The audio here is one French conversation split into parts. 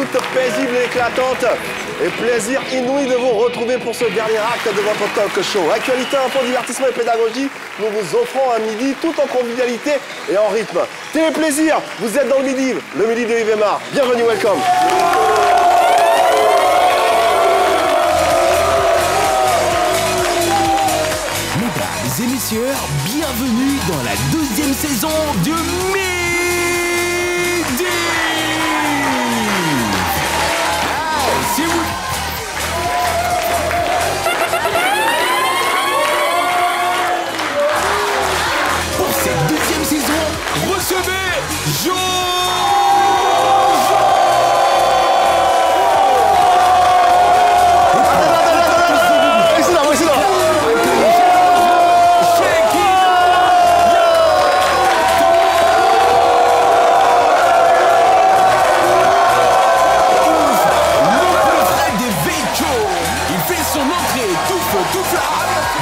toute paisible et éclatante. Et plaisir inouï de vous retrouver pour ce dernier acte de votre talk show. Actualité, info, divertissement et pédagogie, nous vous offrons un midi tout en convivialité et en rythme. Téléplaisir, vous êtes dans le midi de Yves Aymar. Bienvenue, welcome. Mesdames et messieurs, bienvenue dans la deuxième saison de Midi. Si vous... Pour cette deuxième saison, recevez Jojo.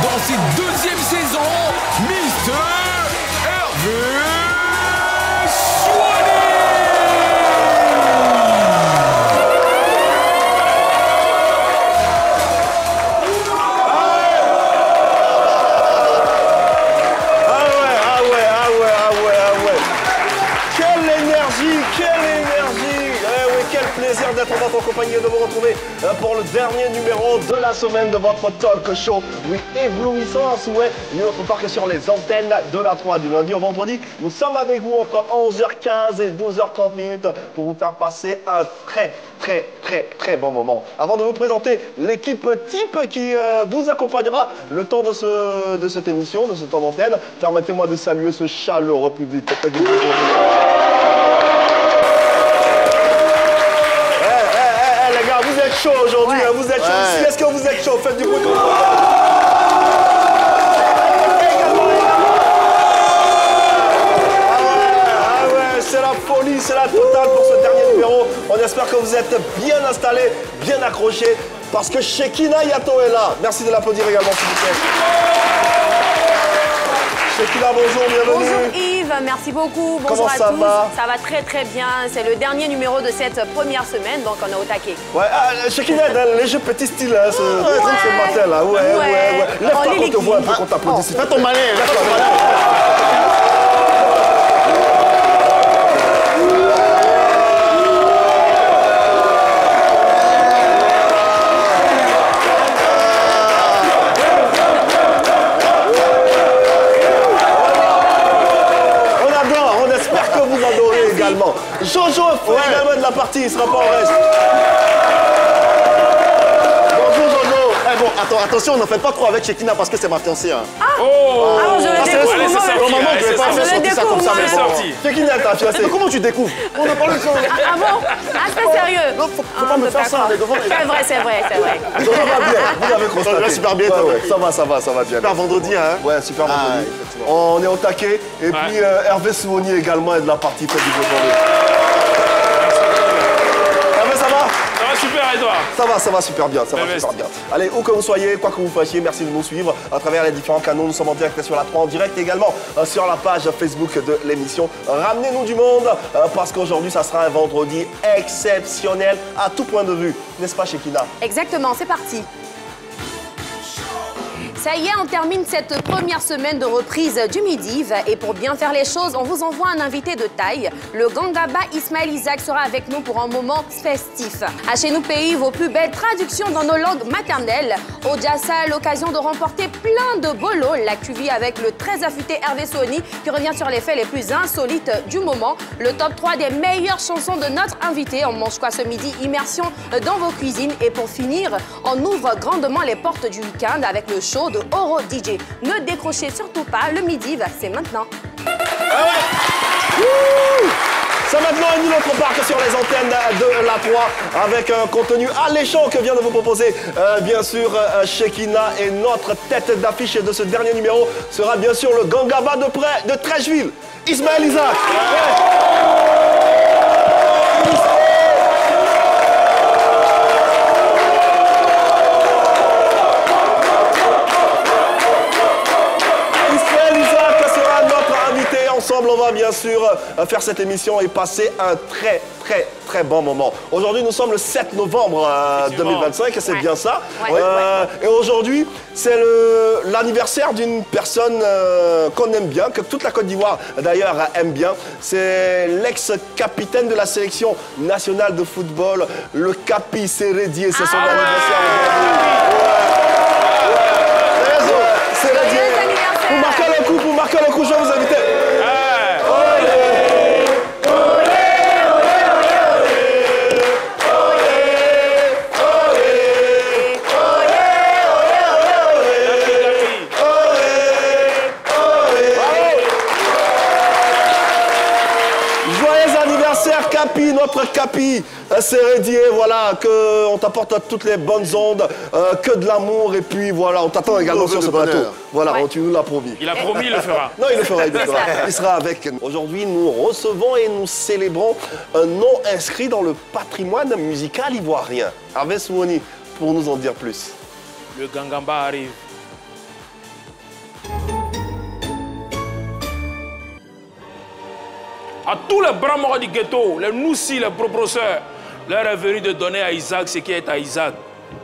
Dans cette deuxième saison, Mr. Hervé Souani. Quelle énergie, quel plaisir d'être en votre compagnie et de vous retrouver pour le dernier numéro de la semaine de votre talk show. Oui, éblouissant à souhait, une autre part que sur les antennes de la 3 du lundi au vendredi. Nous sommes avec vous entre 11h15 et 12h30 minutes pour vous faire passer un très bon moment. Avant de vous présenter l'équipe type qui vous accompagnera le temps de cette émission, de ce temps d'antenne, permettez-moi de saluer ce chaleureux public. Vous êtes chaud aujourd'hui, ouais. Vous êtes chaud ici. Est-ce que vous êtes chaud? Faites du bruit comme ça. C'est la folie, c'est la totale pour ce dernier numéro. On espère que vous êtes bien installés, bien accrochés, parce que Shekina Yato est là. Merci de l'applaudir également, s'il vous plaît. Shekina, bonjour, bienvenue. Bonjour Yves, merci beaucoup. Bonjour Comment à ça tous. va? Ça va très bien. C'est le dernier numéro de cette première semaine, donc on est au taquet. Ouais, Shekina a un léger petit style hein, ce matin là. Ouais. Lève-toi qu'on te voit un peu, qu'on t'applaudisse. Fais ton malin. Jojo est également de la partie, il ne sera pas en reste. Bonjour Jojo. Eh bon, attention, n'en faites pas trop avec Shekina parce que c'est ma fiancée. Hein. Je le découvre. Shekina est ta fiancée. Mais comment tu découvres? On a parlé de ça. Ah bon? Ah, c'est sérieux? Non, faut pas me faire ça. C'est vrai. Jojo va bien, vous l'avez constaté. Ça va super bien. Ça va bien. Super vendredi, hein? Ouais, super vendredi. On est au taquet. Et puis Hervé Souani également est de la partie. Faites du beau. Super, et toi? Ça va super bien, super bien. Allez, où que vous soyez, quoi que vous fassiez, merci de nous suivre à travers les différents canaux. Nous sommes en direct sur la 3, en direct également sur la page Facebook de l'émission. Ramenez-nous du monde parce qu'aujourd'hui, ça sera un vendredi exceptionnel à tout point de vue. N'est-ce pas, Shekina? Exactement, c'est parti. Ça y est, on termine cette première semaine de reprise du Midi. Et pour bien faire les choses, on vous envoie un invité de taille. Le Gangaba Ismaël Isaac sera avec nous pour un moment festif. Achetez-nous pays vos plus belles traductions dans nos langues maternelles. Odjassa, l'occasion de remporter plein de bolos. L'actu-vie avec le très affûté Hervé Souani qui revient sur les faits les plus insolites du moment. Le top 3 des meilleures chansons de notre invité. On mange quoi ce midi? Immersion dans vos cuisines. Et pour finir, on ouvre grandement les portes du week-end avec le show de Oro DJ. Ne décrochez surtout pas, le Midi, c'est maintenant. Ça maintenant est nul autre part que sur les antennes de la 3 avec un contenu alléchant que vient de vous proposer bien sûr Shekina, et notre tête d'affiche de ce dernier numéro sera bien sûr le Gangaba de Trècheville, Ismaël Isaac. on va bien sûr faire cette émission et passer un très bon moment. Aujourd'hui, nous sommes le 7 novembre 2025, et c'est bien ça. Et aujourd'hui, c'est l'anniversaire d'une personne qu'on aime bien, que toute la Côte d'Ivoire d'ailleurs aime bien. C'est l'ex-capitaine de la sélection nationale de football, le Capi Sérédié. C'est son anniversaire aujourd'hui. Sérédié. Pour marquer le coup, je vais vous inviter. Capi, notre Capi Sérédié, voilà, qu'on t'apporte toutes les bonnes ondes, que de l'amour, et puis voilà, on t'attend également sur ce plateau. Voilà, tu nous l'as promis. Il a promis, il le fera. Non, il le fera, il sera avec nous. Aujourd'hui, nous recevons et nous célébrons un nom inscrit dans le patrimoine musical ivoirien. Hervé Souoni, pour nous en dire plus. Le Gangamba arrive. À tous les bras morts du ghetto, les noussis, les proposeurs, leur est venu de donner à Isaac ce qui est à Isaac.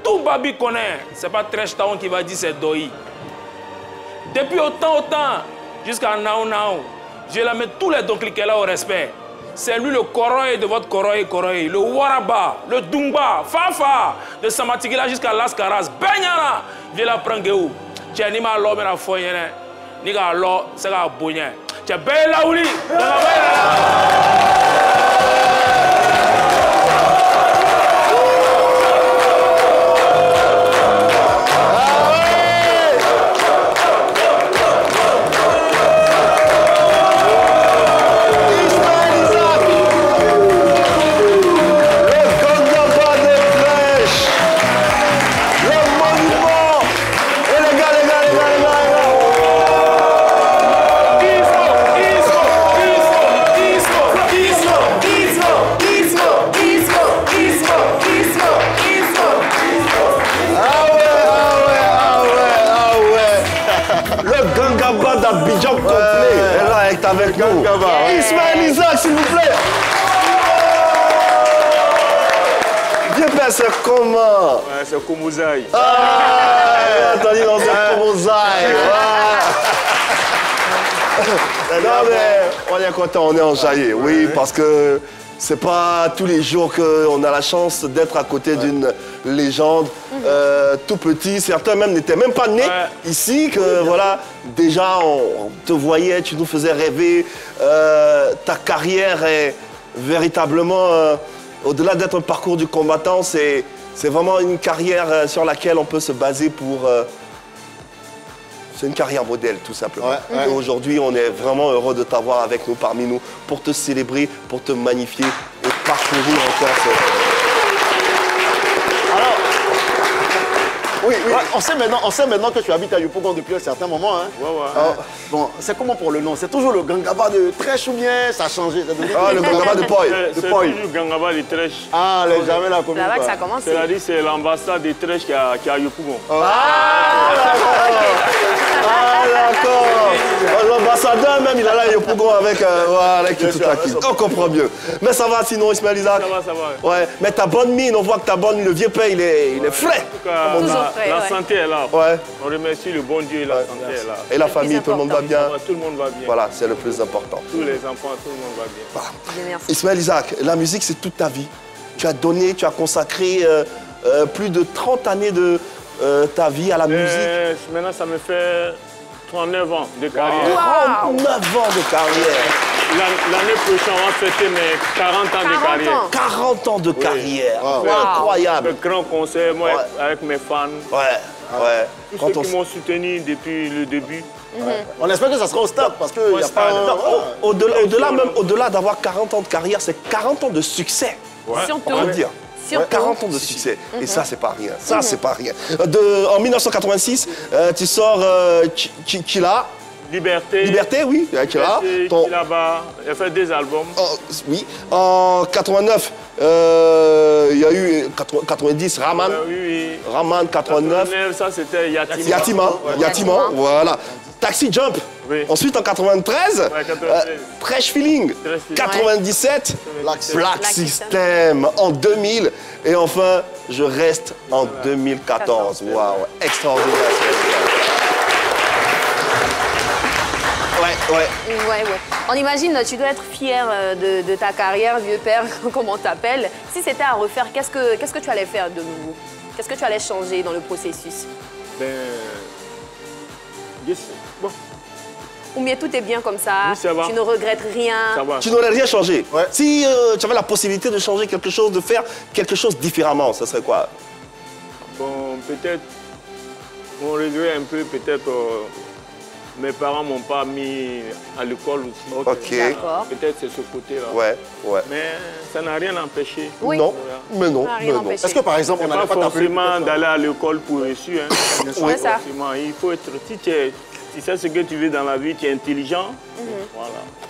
Tout Babi connaît, c'est pas Tresh Town qui va dire c'est Doi. Depuis autant, jusqu'à now, je la mets tous les Donkliquets là au respect. C'est lui le Koroy de votre Koroy, le Waraba, le Dumba, Fafa, de Samatigila jusqu'à Las Caras, Benyana, je la prends Géou. Tiens, ni ma l'homme la foyenne, ni ga l'homme, c'est ga bonyen. Tiens, ben là, oui, d'Abidjan complet. Et là, elle est avec nous. Ismaël Isaac, s'il vous plaît. Viens père, c'est comment? C'est Komouzaï. Attendez, dans ce Komouzaï. Non, mais on est content, on est enjaillé. Oui, parce que c'est pas tous les jours qu'on a la chance d'être à côté d'une légende. Tout petit, certains même n'étaient même pas nés ici, que voilà, déjà on te voyait, tu nous faisais rêver. Ta carrière est véritablement, au-delà d'être un parcours du combattant, c'est vraiment une carrière sur laquelle on peut se baser pour... c'est une carrière modèle, tout simplement. Et aujourd'hui, on est vraiment heureux de t'avoir avec nous, parmi nous, pour te célébrer, pour te magnifier et parcourir encore ce... Alors, oui, on sait maintenant que tu habites à Yopougon depuis un certain moment. Hein. Alors, bon, c'est comment pour le nom? C'est toujours le Gangaba de Tresh ou bien ça a changé? Le Gangaba de Poy. C'est toujours le Gangaba de Tresh. Ah, les jamais la commune. C'est là que ça a commencé. C'est-à-dire c'est l'ambassade de Tresh qui a Yopougon. D'accord. L'ambassadeur même, il a là à Yopougon avec toute la kit. On comprend mieux. Mais ça va sinon, Ismaël Isaac? Ça va. Ouais. Mais ta bonne mine, on voit que ta bonne, le vieux père, il est frais. En tout cas, la santé est là. Ouais. On remercie le bon Dieu et la santé est là. Et la famille, tout le monde va bien? Tout le monde va bien. Voilà, c'est le plus important. Tous les enfants, tout le monde va bien. Voilà. Merci. Ismaël Isaac, la musique, c'est toute ta vie. Tu as donné, tu as consacré plus de 30 années de ta vie à la musique. Maintenant, ça me fait 39 ans de carrière. 39 ans de carrière. L'année prochaine, on va fêter mes 40 ans de carrière. 40 ans de carrière. Incroyable. Le grand concert, moi, avec mes fans. Tous ceux qui m'ont soutenu depuis le début. On espère que ça sera au stade parce que y a pas... Au-delà d'avoir 40 ans de carrière, c'est 40 ans de succès. Surtout. On va dire. 40 ans de succès. Et ça, c'est pas rien. Ça, c'est pas rien. En 1986, tu sors Killa. Liberté, oui. Killa. Killa-Ba. Il a fait 2 albums. Oui. En 89, il y a eu 90, Raman. Oui. Raman, 89. Ça, c'était Yatima. Yatima, voilà. Taxi Jump. Oui. Ensuite, en 93, Ouais, 93. Trash Feeling. 97, Black System. En 2000. Et enfin, je reste en 2014. Waouh, extraordinaire. Ouais. On imagine, tu dois être fier de ta carrière, vieux père, comme on t'appelle. Si c'était à refaire, qu'est-ce que tu allais faire de nouveau? Qu'est-ce que tu allais changer dans le processus? Ben, bon, Ou bien tout est bien comme ça, Oui, ça va. tu ne regrettes rien. ça va. Tu n'aurais rien changé. Si tu avais la possibilité de changer quelque chose, de faire quelque chose différemment, ça serait quoi? Bon, peut-être, mon regret un peu, peut-être, mes parents ne m'ont pas mis à l'école aussi. Ok. D'accord. Peut-être c'est ce côté-là. Ouais. Mais ça n'a rien empêché. Oui. Non, mais non, Ça n'a rien mais non. empêché. Est-ce que par exemple, C'est on pas n'allait pas t'appeler forcément d'aller à l'école pour reçu. Hein. C'est ça. Forcément. Il faut être... Si tu sais ce que tu veux dans la vie, tu es intelligent, voilà,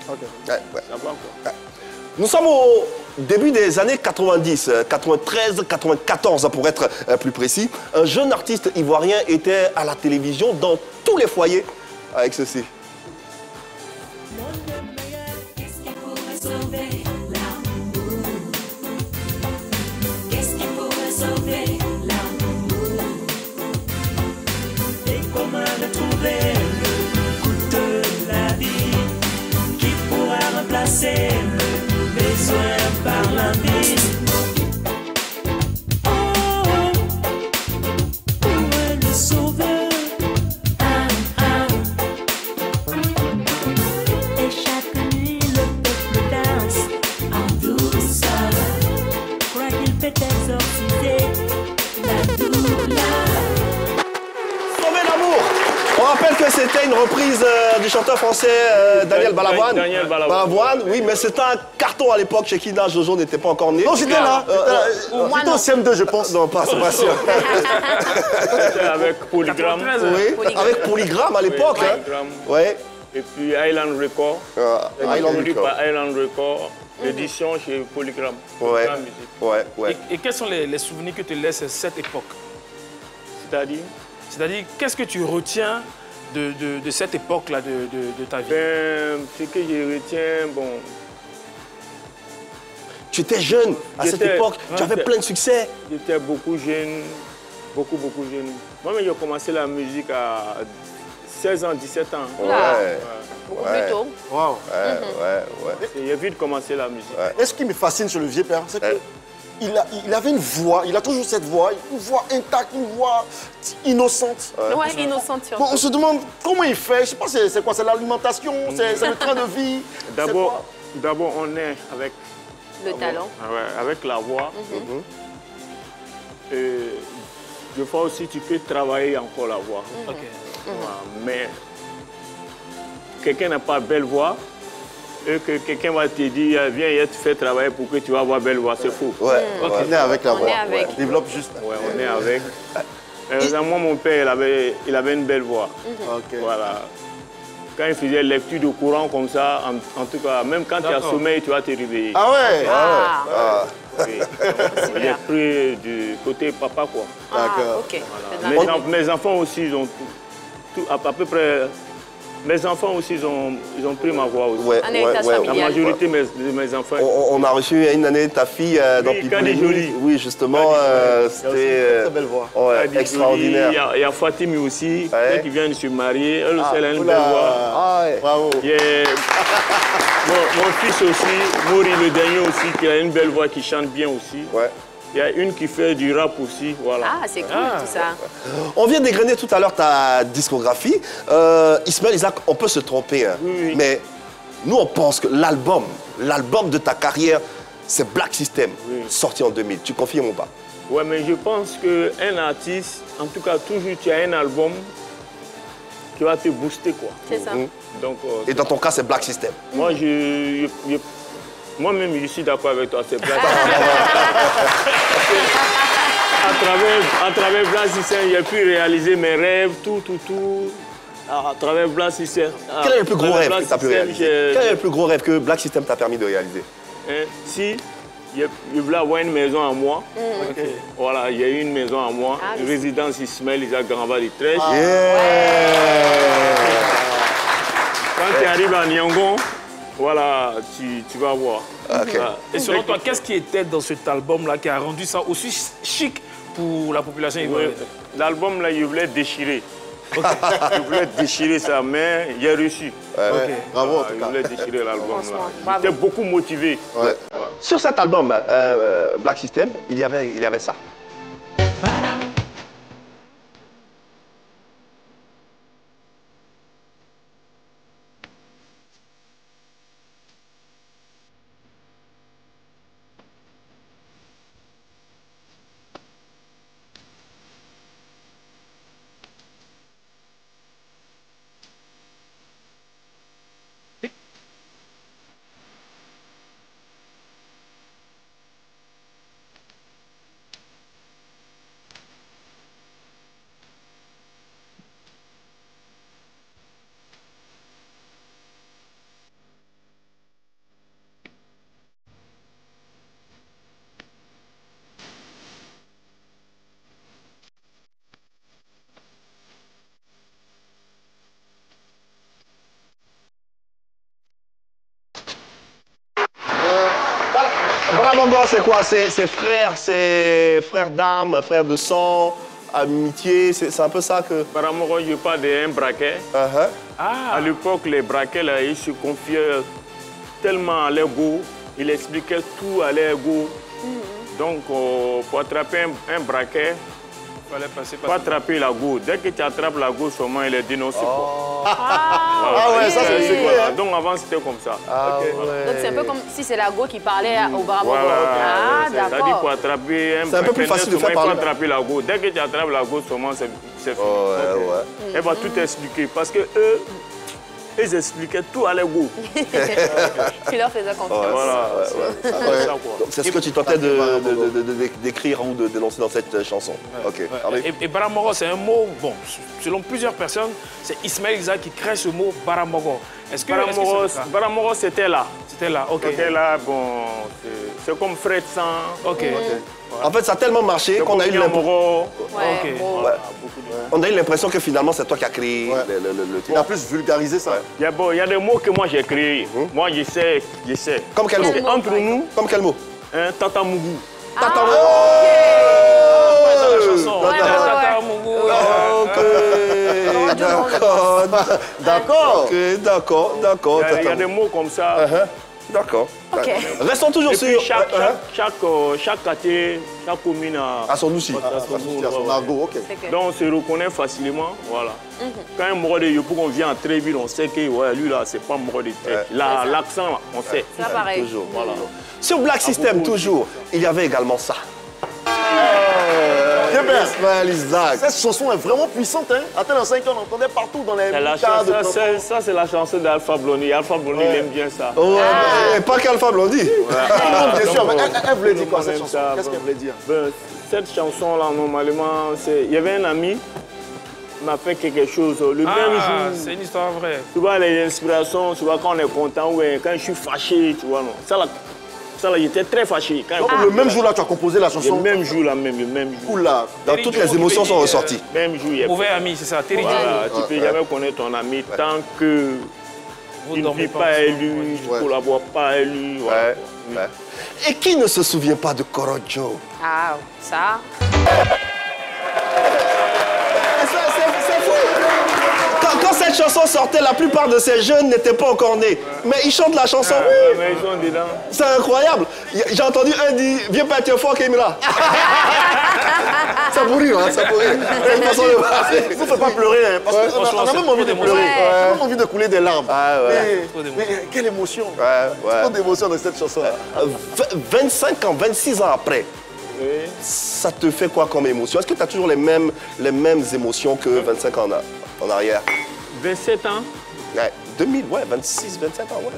Ouais. ça va quoi. Nous sommes au début des années 90, 93, 94 pour être plus précis. Un jeune artiste ivoirien était à la télévision dans tous les foyers avec ceci. Qu'est-ce qui pourrait sauver l'amour? Et comment retrouver le goût de la vie qui pourra remplacer le besoin par l'envie? Oh, où est le sauveur? Et chaque nuit le peuple danse en douceur. Crois qu'il peut exorciser la douleur. Sauver l'amour. On rappelle que c'était une reprise du chanteur français Daniel Balavoine. Daniel Balavoine. Oui, mais c'était un carton à l'époque chez Kina. Jojo n'était pas encore né. Non, j'étais là. Moi, J'étais au non. CM2, je pense. Non, pas sûr. Avec Polygram. Oui, Polygram. avec Polygram à l'époque. hein. Polygram. Ouais. Et puis Island Record. Island Produit Record. par Island Record. Édition chez Polygram. Ouais. Polygram Musique. Ouais. Et quels sont les souvenirs que te laisse cette époque? C'est-à-dire, Qu'est-ce que tu retiens de cette époque-là de ta vie? ce que je retiens, bon, Tu étais jeune à cette J'étais- époque. Tu avais j'étais- plein de succès. j'étais beaucoup jeune, beaucoup jeune. Moi-même, j'ai commencé la musique à 16 ans, 17 ans. Oula. Ouais. Beaucoup plus tôt. Waouh. Ouais. J'ai vite commencé la musique. Et ce qui me fascine sur le vieux père, c'est que il avait une voix, il a toujours cette voix, une voix intacte, une voix innocente. Ouais, innocente surtout. Bon, on se demande comment il fait. Je sais pas, c'est quoi? C'est l'alimentation, c'est le train de vie. c'est quoi? D'abord, on est avec, Le talent. avec la voix. Et des fois aussi, tu peux travailler encore la voix. Ok. Voilà. Mais quelqu'un n'a pas belle voix, et que quelqu'un va te dire, viens, je te fais travailler pour que tu vas avoir belle voix, c'est faux. Ouais. On est avec la On voix. est avec. Ouais. Développe juste. Ouais, on est avec. Moi, mon père, il avait une belle voix. Ok. Voilà. Quand il faisait lecture de courant comme ça, en tout cas, même quand tu as D'accord. sommeil, tu vas te réveiller. Ah ouais. Ah, Oui. J'ai pris du côté papa, quoi. D'accord. ok. Voilà. C'est dans la- Mes enfants aussi, ils ont à peu près. Mes enfants aussi, ils ont pris ma voix aussi. Ouais, Un héritage La familial. majorité de mes enfants. On a reçu une année ta fille dans Oui, People Kali and Me. Jolie. Oui, justement, Kali c'était Très belle voix. ouais, Kadi extraordinaire. Jolie, Il y a Fatimi aussi, Ouais. celle qui vient de se marier. Elle aussi, elle a une Oula. belle voix. Ah ouais. Bravo. Il y a mon fils aussi, Mauri le dernier aussi, qui a une belle voix, qui chante bien aussi. Ouais. Il y a une qui fait du rap aussi, voilà. Ah, c'est cool tout ça. On vient d'égrener tout à l'heure ta discographie. Ismaël Isaac, on peut se tromper, hein, Oui. mais nous on pense que l'album de ta carrière, c'est Black System, Oui. sorti en 2000. Tu confirmes ou pas? Ouais, mais je pense qu'un artiste, en tout cas, toujours tu as un album qui va te booster, quoi. C'est ça. Donc, Et dans ton cas, c'est Black System. moi, moi-même, je suis d'accord avec toi, c'est Black à travers Black System, j'ai pu réaliser mes rêves, tout. À travers Black System. Quel est le plus gros rêve que tu as pu System, réaliser? Quel est le plus gros rêve que Black System t'a permis de réaliser? Si je voulais avoir une maison à moi, voilà, il y a eu une maison à moi, Ah, une résidence Ismaël Isaac Grandval de Trèche. Yeah! Quand tu arrives à Yangon, voilà, tu vas voir. Ok. Et selon toi, qu'est-ce qui était dans cet album-là qui a rendu ça aussi chic pour la population ivoirienne? L'album, là, il voulait déchirer. Je voulais déchirer ça, mais j'ai réussi. Bravo, en tout Je cas. voulais déchirer l'album. Bravo. J'étais beaucoup motivé. Ouais. Sur cet album, Black System, il y avait ça. Baramongo, c'est quoi? C'est frère d'âme, frère de sang, amitié, c'est un peu ça que... Apparemment, je parle d'un braquet. À l'époque, les braquets, là, ils se confiaient tellement à l'ego. Ils expliquaient tout à l'ego. Donc, pour attraper un braquet, Il fallait passer faut par... attraper la go. Dès que tu attrapes la go, seulement il est dit non, c'est quoi. Ah ouais, ça c'est le secret. Hein. Donc avant, c'était comme ça. Ah ouais. Donc c'est un peu comme si c'est la go qui parlait au Baramongo. Voilà. Ah, C'est-à-dire d'accord. pour attraper un C'est un peu plus facile de faire il faut parler. attraper la go. Dès que tu attrapes la go, seulement c'est fini. Ouais. Elle va tout expliquer. Parce que eux, ils expliquaient tout à l'ego. Tu leur faisais confiance. Voilà. C'est ça, quoi. C'est ce que tu tentais d'écrire ou de dénoncer dans cette chanson. Ok. Et Baramogo, c'est un mot, bon, selon plusieurs personnes, c'est Ismaël Isaac qui crée ce mot Baramogo. Est-ce que c'est le cas? Baramogo, c'était là. C'était là, ok. C'était là, bon, c'est comme Fred Sang. Ok. En fait, ça a tellement marché qu'on a eu l'impression... Ouais, Ok. gros. On a eu l'impression que finalement, c'est toi qui as créé le Il a plus vulgarisé ça. Il y a des mots que moi j'ai créés. Moi, je sais. Comme quel mot? Quel mot? Entre nous, Comme quel mot? hein, Tata Mougou. Tata La chanson. Ouais, ouais, Tata Mougou. D'accord. D'accord. Il y a des mots comme ça. D'accord. Ok. Restons toujours Et puis sur... chaque quartier, chaque commune a À son outil. Son argot, ok. C'est que- donc on se reconnaît facilement, voilà. Quand un mot de Yopougon on vient en Tréville, on sait que ouais, lui là, c'est pas un mot de tête. L'accent là, on sait. C'est pas pareil. Toujours, voilà. Sur Black System, toujours, il y avait également ça. Ismaël Isaac. Cette chanson est vraiment puissante, hein. À tel enseigne qu'on entendait partout dans les Ça, c'est la chanson d'Alpha Blondy. Alpha Blondy, il aime bien ça. Ouais, et pas qu'Alpha Blondy. Bien sûr, mais elle voulait dire quoi cette On aime chanson? ça, Qu'est-ce bon. qu'elle voulait dire? Ben, cette chanson-là, normalement, il y avait un ami qui m'a fait quelque chose. Le même Ah, jour, c'est une histoire vraie. tu vois, les inspirations, tu vois, quand on est content, ouais, quand je suis fâché, tu vois, non. Ça, là, j'étais très fâché. Quand Donc le même jour là, tu as composé la chanson. Le même jour, là, même, le même jour. Oula. Dans toutes les émotions sont ressorties. Même jour, il y a Mauvais ami, c'est ça. Terry voilà, Joe. tu peux jamais connaître ton ami tant que Vous tu ne dormez vis pas pas ensemble. élu, tu ne collabores pas élu. Voilà. Et qui ne se souvient pas de Korojo? Ah, ça. C'est fou. Quand cette chanson sortait, la plupart de ces jeunes n'étaient pas encore nés. Mais ils chantent la chanson. Oui. Mais ils sont dedans. C'est incroyable. J'ai entendu un dire, viens pas être fort, Kémila. Ça pourrit, hein, ça pourrit. C'est une façon de parler. Il ne faut pas pleurer, hein, parce qu'on a même envie de pleurer. On a même envie de couler des larmes. Ah ouais. Mais quelle émotion. Ouais. Trop d'émotion dans cette chanson-là. 25 ans, 26 ans après, ça te fait quoi comme émotion? Est-ce que tu as toujours les mêmes émotions que 25 ans en arrière? 27 ans, Ouais, 2000, ouais, 26, 27 ans, ouais.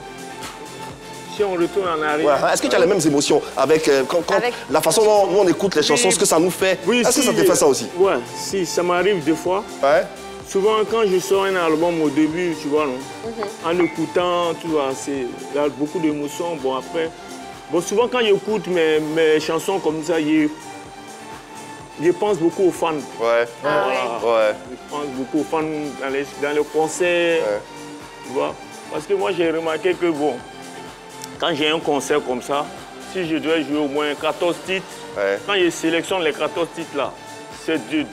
si on retourne en arrière. Ouais. Est-ce que tu as les mêmes émotions avec, Avec- la façon dont nous on écoute les chansons, ce que ça nous fait? Oui, Est-ce que ça te fait ça aussi? Ouais, si, ça m'arrive des fois. Ouais. Souvent, quand je sors un album au début, tu vois, non, en écoutant, tu vois, il y a beaucoup d'émotions. Bon, après, bon, souvent, quand j'écoute mes chansons comme ça, je pense beaucoup aux fans. Ouais. Ah ouais. Ouais. Je pense beaucoup aux fans dans les concerts. Ouais. Tu vois. Parce que moi, j'ai remarqué que, bon, quand j'ai un concert comme ça, si je dois jouer au moins 14 titres, quand je sélectionne les 14 titres là, c'est du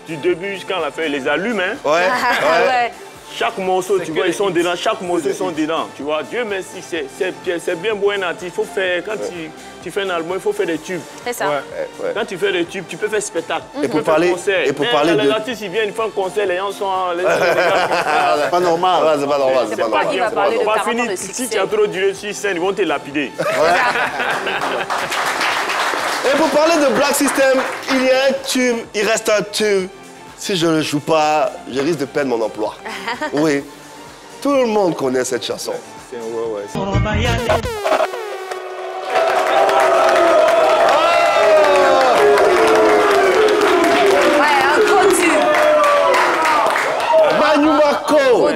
début jusqu'à la fin, les allume, hein. Ouais. Chaque morceau, tu vois, ils sont dedans, chaque morceau, ils sont dedans. Tu vois, Dieu merci, c'est bien beau un artiste. Il faut faire, quand tu fais un album, il faut faire des tubes. C'est ça. Quand tu fais des tubes, tu peux faire spectacle. Et pour parler, les artistes, ils viennent, ils font un concert, les gens sont... C'est pas normal. C'est pas normal. C'est pas qui va parler de On va 40 ans finir, de si succès. tu as trop duré sur scène, ils vont te lapider. Et pour parler de Black System, il y a un tube, il reste un tube. Si je ne le joue pas, je risque de perdre mon emploi. Oui, tout le monde connaît cette chanson.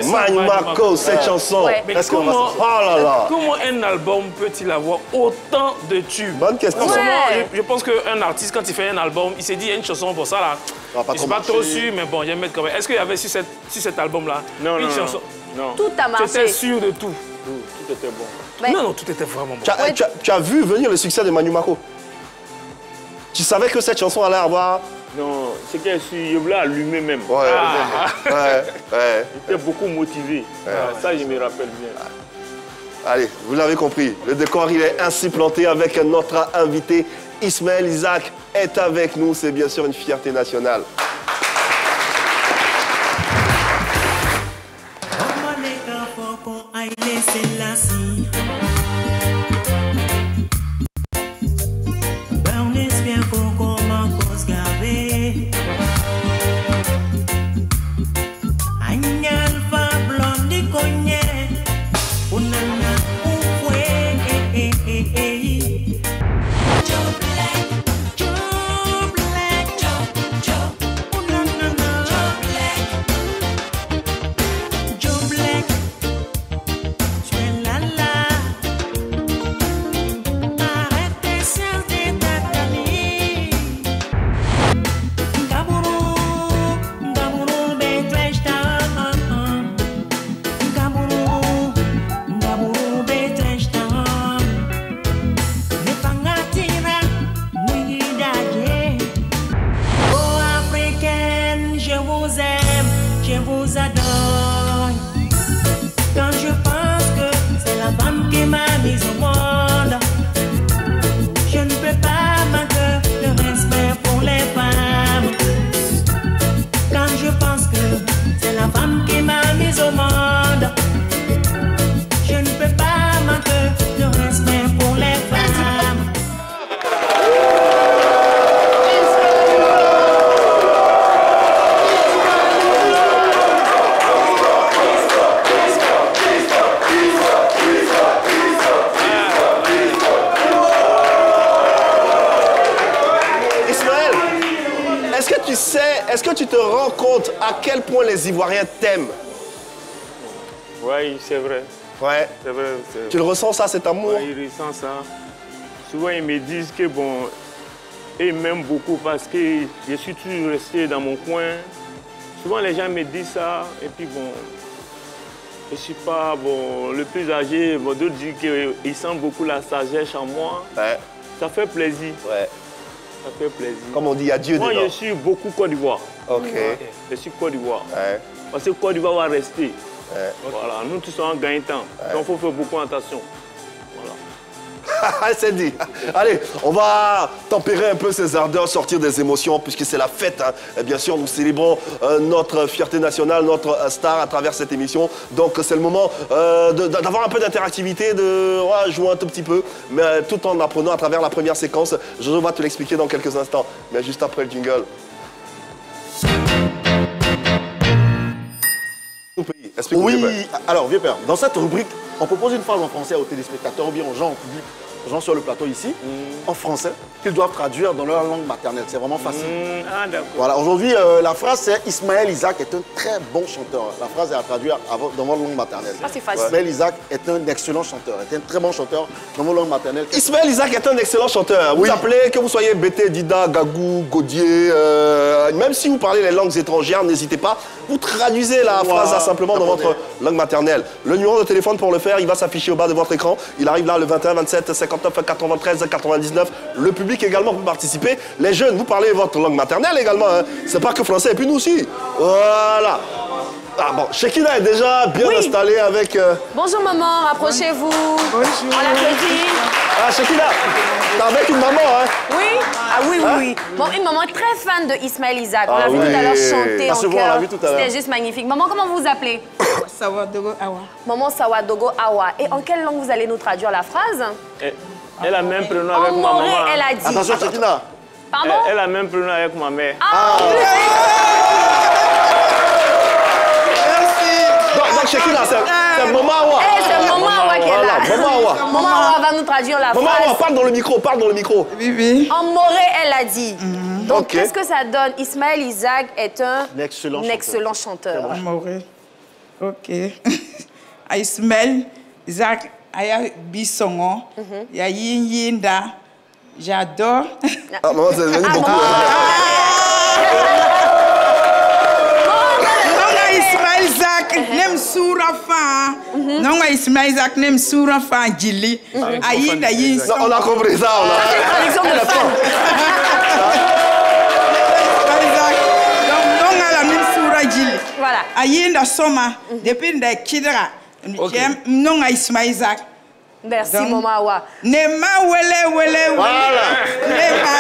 Manu Marco, cette chanson. Ouais. Mais Est-ce comment, oh là là. comment un album peut-il avoir autant de tubes? Bonne question. En ce moment, Ouais. je pense qu'un artiste, quand il fait un album, il s'est dit, il y a une chanson pour ça là. Ça va pas Je suis trop pas trop marcher. sûr, mais bon, je vais mettre quand même. Est-ce qu'il y avait sur cet album-là Non, une non, chanson? non. Tout a Tu étais marché. sûr de tout? Tout était bon. Mais- Non, non, tout était vraiment bon. Tu as vu venir le succès de Manu Marco? Tu savais que cette chanson allait avoir... Non, c'est que je voulais allumer même. Ouais, ouais. J'étais beaucoup motivé. Ça, je me rappelle bien. Allez, vous l'avez compris, le décor il est ainsi planté avec notre invité Ismaël Isaac est avec nous, c'est bien sûr une fierté nationale. Est-ce que tu te rends compte à quel point les Ivoiriens t'aiment? Oui, c'est vrai. Ouais. C'est vrai. Tu le ressens ça, cet amour? Ouais, ils ressentent ça. Souvent, ils me disent que bon, ils m'aiment beaucoup parce que je suis toujours resté dans mon coin. Souvent, les gens me disent ça. Et puis, bon, je ne suis pas bon, le plus âgé. Bon, d'autres disent qu'ils sentent beaucoup la sagesse en moi. Ouais. Ça fait plaisir. Ouais. Ça fait plaisir. Comme on dit, il y a Dieu moi, dedans. je suis beaucoup Côte d'Ivoire. Ok. Je suis Côte d'Ivoire. Ouais. Parce que Côte d'Ivoire va rester. Ouais. Voilà, nous tous sommes en gagne-temps. Donc, il faut faire beaucoup attention. Voilà. C'est dit. Allez, on va tempérer un peu ces ardeurs, sortir des émotions, puisque c'est la fête. Hein. Et bien sûr, nous célébrons notre fierté nationale, notre star à travers cette émission. Donc, c'est le moment d'avoir un peu d'interactivité, de jouer un tout petit peu, mais tout en apprenant à travers la première séquence. Je vais te l'expliquer dans quelques instants, mais juste après le jingle. Oui, alors vieux père, dans cette rubrique, on propose une phrase en français aux téléspectateurs ou bien aux gens en public gens sur le plateau ici, en français, qu'ils doivent traduire dans leur langue maternelle. C'est vraiment facile. Ah, d'accord. Voilà, aujourd'hui, la phrase c'est Ismaël Isaac est un très bon chanteur. La phrase est à traduire dans votre langue maternelle. Ah, c'est facile. Ismaël Isaac est un excellent chanteur, est un très bon chanteur dans votre langue maternelle. Ismaël Isaac est un excellent chanteur. Vous appelez, que vous soyez Bété, Dida, Gagou, Gaudier, même si vous parlez les langues étrangères, n'hésitez pas. Vous traduisez la phrase là, simplement dans votre langue maternelle. Le numéro de téléphone pour le faire, il va s'afficher au bas de votre écran. Il arrive là le 21, 27, 59, 93, 99. Le public également peut participer. Les jeunes, vous parlez votre langue maternelle également. Hein. C'est pas que français, et puis nous aussi. Voilà. Ah bon, Shekina est déjà bien installée avec... Bonjour maman, rapprochez-vous. Bonjour. On l'applaudit. Ah Shekina, t'es avec une maman, hein? Oui. Ah oui, oui, oui. Bon, une maman très fan de Ismaël Isaac. On l'a vu tout à l'heure chanter en chœur. C'était juste magnifique. Maman, comment vous vous appelez? Sawadogo Awa. Maman Sawadogo Awa. Et en quelle langue vous allez nous traduire la phrase? Elle a même prénom avec ma maman. Elle a dit. Attention Shekina. Pardon? Elle a même prénom avec ma mère. Ah, Donc Shekina, c'est Maman Awa. c'est Maman Awa qui est là. Maman Awa. Maman Awa va nous traduire la Maman Awa, phrase. parle dans le micro, parle dans le micro. Bibi. En moré, elle a dit. Donc, Ok. qu'est-ce que ça donne? Ismaël Isaac est un excellent chanteur. Amoré. Ok. Ismaël Isaac Aya Bissongo. Ya Yinda. J'adore. Ah, maman, c'est devenu beaucoup. Nonga Ismaël Isaac nem Sourafa. Nonga Ismaël Isaac nem Sourafa Jili. Ayinda Yin. Non, on a compris ça. On a... Traduction de fan. Donc nonga la même Soura Jili. Voilà. Ayinda Soma. Depuis nda Kidra. J'aime nonga Ismaël Isaac. Merci, Donc, Maman Awa. Nema wele. Voilà. Nema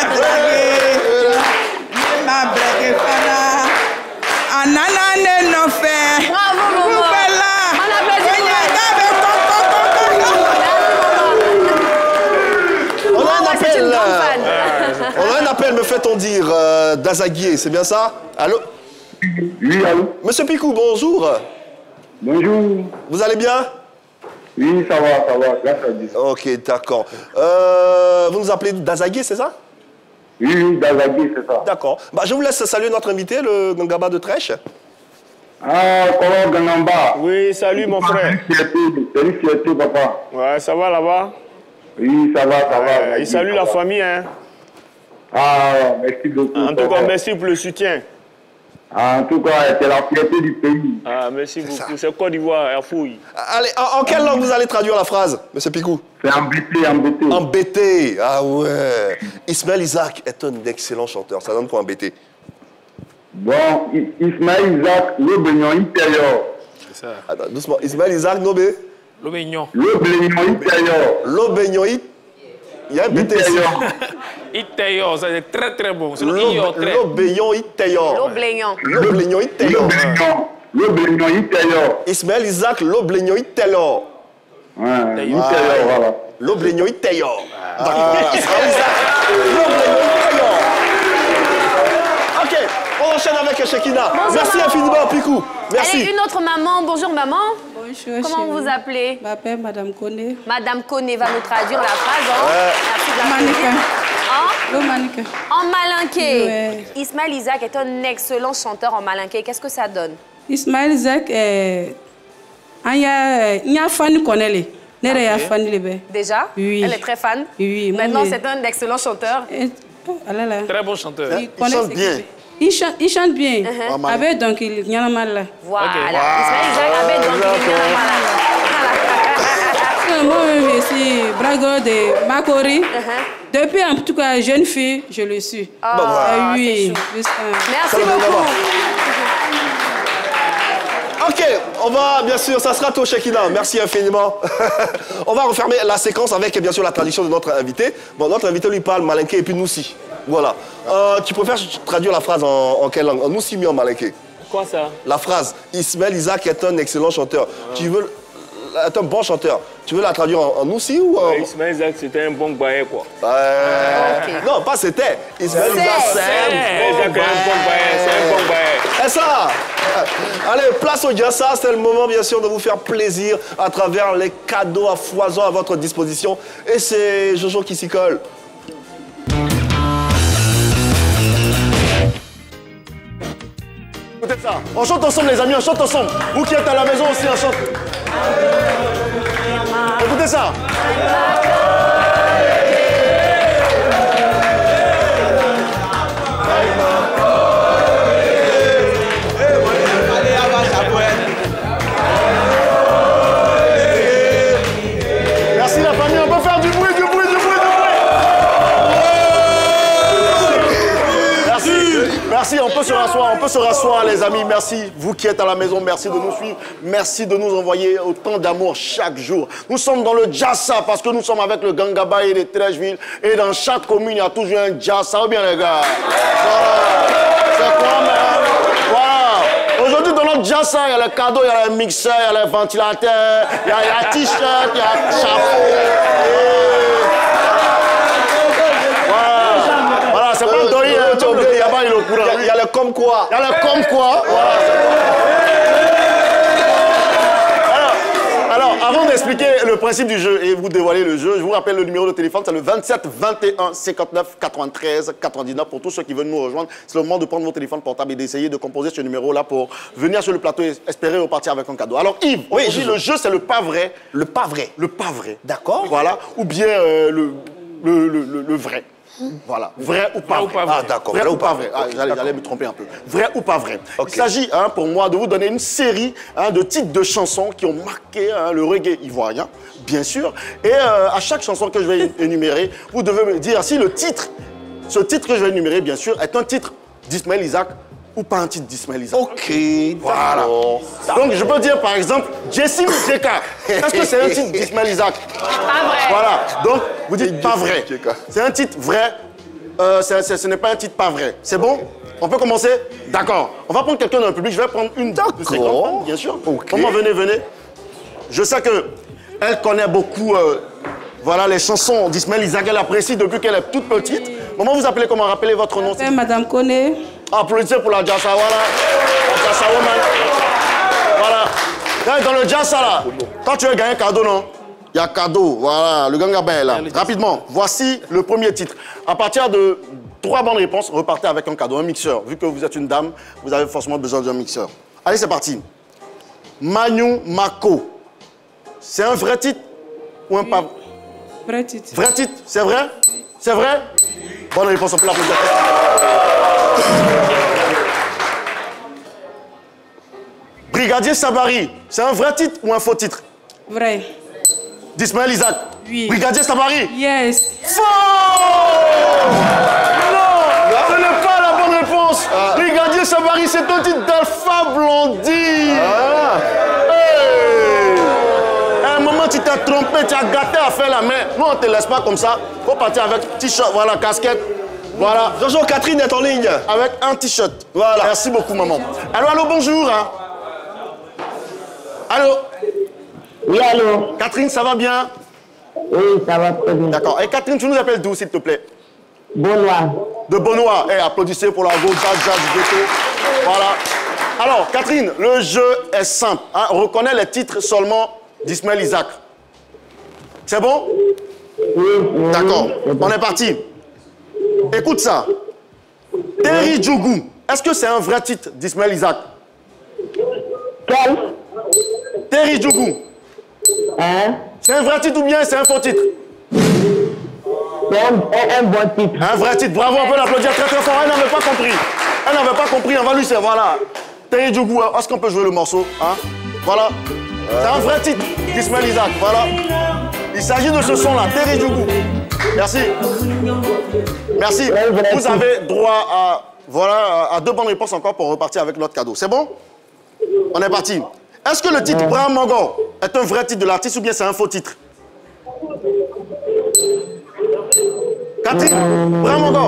blague fana. Anana ne no fait. Bravo, maman. On applaudit On a un Maman, c'est une appel. grande fan. On a un appel, me fait-on dire, d'Azaguier, c'est bien ça? Allô? Oui, allô? Monsieur Picou, bonjour. Bonjour. Vous allez bien? Oui, ça va, grâce à Dieu. Ok, d'accord. Vous nous appelez d'Azaguier, c'est ça? Oui, Dazagui, c'est ça. D'accord. Bah, je vous laisse saluer notre invité, le Gangaba de Trèche. Ah, comment Ganamba? Oui, salut mon frère. Salut, fierté, papa. Ouais, ça va là-bas? Oui, ça va. Il salue la famille, hein. Ah, merci beaucoup. En tout cas, merci pour le soutien. En tout cas, c'est la fierté du pays. Ah, merci beaucoup. C'est Côte d'Ivoire, à Fouille. Allez, en quelle langue vous allez traduire la phrase, monsieur Picou? C'est embêté. Embêté, ah ouais. Ismaël Isaac est un excellent chanteur. Ça donne quoi, embêté? Bon, Ismaël Isaac, le baignon intérieur. C'est ça. Attends, doucement. Ismaël Isaac, Nobé. Le mignon. Le baignon intérieur. Le baignon, il y a un BT ici. Itayo, ça c'est très très bon. C'est le Le baignon, Itayo. L'obléion. Le baignon, Itayo. Le baignon intérieur. Ismaël Isaac, le baignon, Itayo. Ouais, intérieur, voilà. Le baignon, Itayo. Ismaël Isaac, le baignon, Itayo. Ok, on enchaîne avec Shekina. Merci infiniment, Picou. Merci. Allez, une autre maman. Bonjour, maman. Bonjour. Comment vous vous appelez? Je m'appelle Madame Kone. Madame Kone va nous traduire la phrase. Merci de la Mannequin. En Le mannequin. malinké. Ouais. Ismaël Isaac est un excellent chanteur en malinké. Qu'est-ce que ça donne? Ismaël Isaac est. Il y a fan connaît. Il y a fan libé. Déjà? Oui. Elle est très fan? Oui. Maintenant, c'est un excellent chanteur. Très bon chanteur. Il chante bien. Il chante bien. Avec donc il y en a mal là. Voilà. Ismaël Isaac avec donc il y en a mal. Moi, je suis Brago de Makori. Depuis en tout cas jeune fille, je le suis. Oui. Merci beaucoup. Ok, on va, bien sûr, ça sera tout, Shekina. Merci infiniment. On va refermer la séquence avec, bien sûr, la traduction de notre invité. Bon, notre invité lui parle malinké et puis Noussi. Voilà. Tu préfères traduire la phrase en quelle langue? En Noussi ou en malinké? Quoi ça? La phrase, Ismaël Isaac est un excellent chanteur. Tu veux... est un bon chanteur. Tu veux la traduire en Noussi ou en... Ismaël Isaac, c'était un bon baillet, quoi. Non, pas c'était. Ismaël Isaac, c'est un bon baillet. C'est un bon baillet. Et ça. Allez, place au Jassa. C'est le moment, bien sûr, de vous faire plaisir à travers les cadeaux à foison à votre disposition. Et c'est Jojo qui s'y colle. Écoutez ça. On chante ensemble, les amis, on chante ensemble. Vous qui êtes à la maison aussi, on chante. Écoutez ça. Merci la famille, on peut faire du bruit, du bruit, du bruit, du bruit. Merci, merci, on peut se rasseoir les amis, merci. Vous qui êtes à la maison, merci de nous suivre, merci de nous envoyer autant d'amour chaque jour. Nous sommes dans le Jassa parce que nous sommes avec le Gangaba et les Trècheville et dans chaque commune, il y a toujours un Jassa, ou bien les gars. Voilà. C'est quoi, man? Voilà. Aujourd'hui, dans notre Jassa, il y a les cadeaux, il y a les mixeurs, il y a les ventilateurs, il y a les t-shirts, il y a les chapeaux. Voilà, c'est pas Doyi, tu as oublié, il y a pas le courant. Il y a le comme quoi. Il y a le comme quoi. Voilà. Alors, avant d'expliquer le principe du jeu et vous dévoiler le jeu, je vous rappelle le numéro de téléphone, c'est le 27 21 59 93 99 pour tous ceux qui veulent nous rejoindre. C'est le moment de prendre vos téléphones portables et d'essayer de composer ce numéro-là pour venir sur le plateau et espérer repartir avec un cadeau. Alors Yves, oui, le jeu c'est le pas vrai. Le pas vrai. Le pas vrai. D'accord. Voilà. Ou bien le vrai. Voilà, vrai ou pas vrai. Ah d'accord, vrai ou pas vrai. Ah, j'allais me tromper un peu. Vrai ou pas vrai. Okay. Il s'agit pour moi de vous donner une série de titres de chansons qui ont marqué le reggae ivoirien, bien sûr. Et à chaque chanson que je vais énumérer, vous devez me dire si ce titre que je vais énumérer, bien sûr, est un titre d'Ismaël Isaac ou pas un titre d'Ismaël Isaac. Ok, voilà. Donc je peux dire par exemple, Jessim Deka. Est-ce que c'est un titre d'Ismaël Isaac? Pas vrai. Voilà, donc vous dites pas vrai. C'est un titre vrai, ce n'est pas un titre pas vrai. C'est bon? On peut commencer? D'accord. On va prendre quelqu'un dans le public, je vais prendre une de ses grandes, bien sûr. Comment venez. Je sais qu'elle connaît beaucoup voilà, les chansons d'Ismaël Isaac, elle apprécie depuis qu'elle est toute petite. Maman, vous appelez comment? Rappelez votre nom. Madame Koné. Applaudissez pour la Jassa, voilà. La Jassa woman. Voilà. Dans le Jassa, là, quand tu veux gagner un cadeau, non? Il y a cadeau, voilà, le Gangaba est là. Rapidement, voici le premier titre. À partir de 3 bonnes réponses, repartez avec un cadeau, un mixeur. Vu que vous êtes une dame, vous avez forcément besoin d'un mixeur. Allez, c'est parti. Manu Mako. C'est un vrai titre ou un pas? Vrai titre. Vrai titre, c'est vrai? C'est vrai? Bonne réponse, on peut l'applaudir. Brigadier Sabari, c'est un vrai titre ou un faux titre? Vrai. D'Ismaël Isaac? Oui. Brigadier Sabari? Yes. Faux! Non, ce n'est pas la bonne réponse. Brigadier Sabari, c'est un titre d'Alpha Blondy. À un moment, tu t'es trompé, tu as gâté à faire la main. Nous, on ne te laisse pas comme ça. Il faut partir avec t-shirt, voilà, casquette. Voilà. Jojo, Catherine est en ligne. Avec un t-shirt. Voilà. Merci beaucoup, maman. Allô, bonjour. Allô? Oui, allô? Catherine, ça va bien? Oui, ça va très bien. D'accord. Et Catherine, tu nous appelles d'où, s'il te plaît? Bonois. De Bonois. Applaudissez pour la go jazz du ghetto. Voilà. Alors, Catherine, le jeu est simple. On reconnaît les titres seulement d'Ismaël Isaac. C'est bon? Oui. D'accord. On est parti. Écoute ça. Terry Djougou. Est-ce que c'est un vrai titre d'Ismaël Isaac? Quel? Terry Djougou. Hein? C'est un vrai titre ou bien c'est un faux titre? C'est un bon titre. Un vrai titre. Bravo, on peut l'applaudir très très fort. Elle n'avait pas compris. Elle n'avait pas compris. On va lui dire, voilà. Terry Djougou, est-ce qu'on peut jouer le morceau? Voilà. C'est un vrai titre d'Ismaël Isaac. Voilà. Il s'agit de ce son-là, Terry Djougou. Merci. Merci. Vous avez droit à 2 bonnes réponses encore pour repartir avec notre cadeau. C'est bon? On est parti. Est-ce que le titre Braham Mogo est un vrai titre de l'artiste ou bien c'est un faux titre? Catherine, Braham Mogo.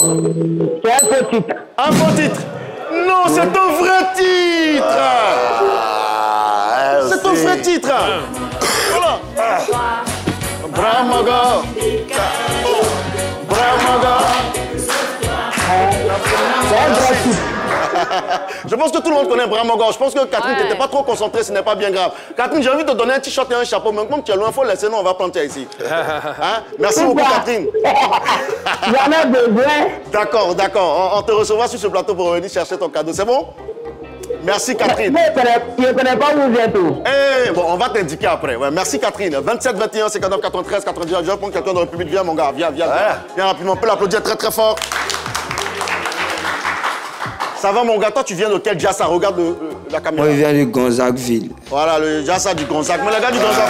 C'est un faux titre. Un faux titre? Non, c'est un vrai titre. C'est un vrai titre. Voilà. Braham Mogo. Braham Mogo. C'est un vrai titre. Je pense que tout le monde connaît Bramongo. Je pense que Catherine, tu n'étais pas trop concentrée, ce n'est pas bien grave. Catherine, j'ai envie de te donner un t-shirt et un chapeau. Mais comme tu es loin, il faut laisser, nous, on va planter ici. Hein? Merci beaucoup, Catherine. J'en ai besoin. D'accord, d'accord. On te recevra sur ce plateau pour venir chercher ton cadeau. C'est bon? Merci, Catherine. Je ne connais pas où vous êtes où. Bon, on va t'indiquer après. Ouais, merci, Catherine. 27, 21, 59, 93, 99. Je vais prendre quelqu'un de la République. Viens, mon gars. Viens, viens. Viens rapidement. On peut l'applaudir très, très fort. Ça va, mon gars? Toi, tu viens de quel Jassa? Regarde la caméra. Moi, je viens de Gonzagueville. Voilà, le Jassa du Gonzague. Mais les gars du Gonzague,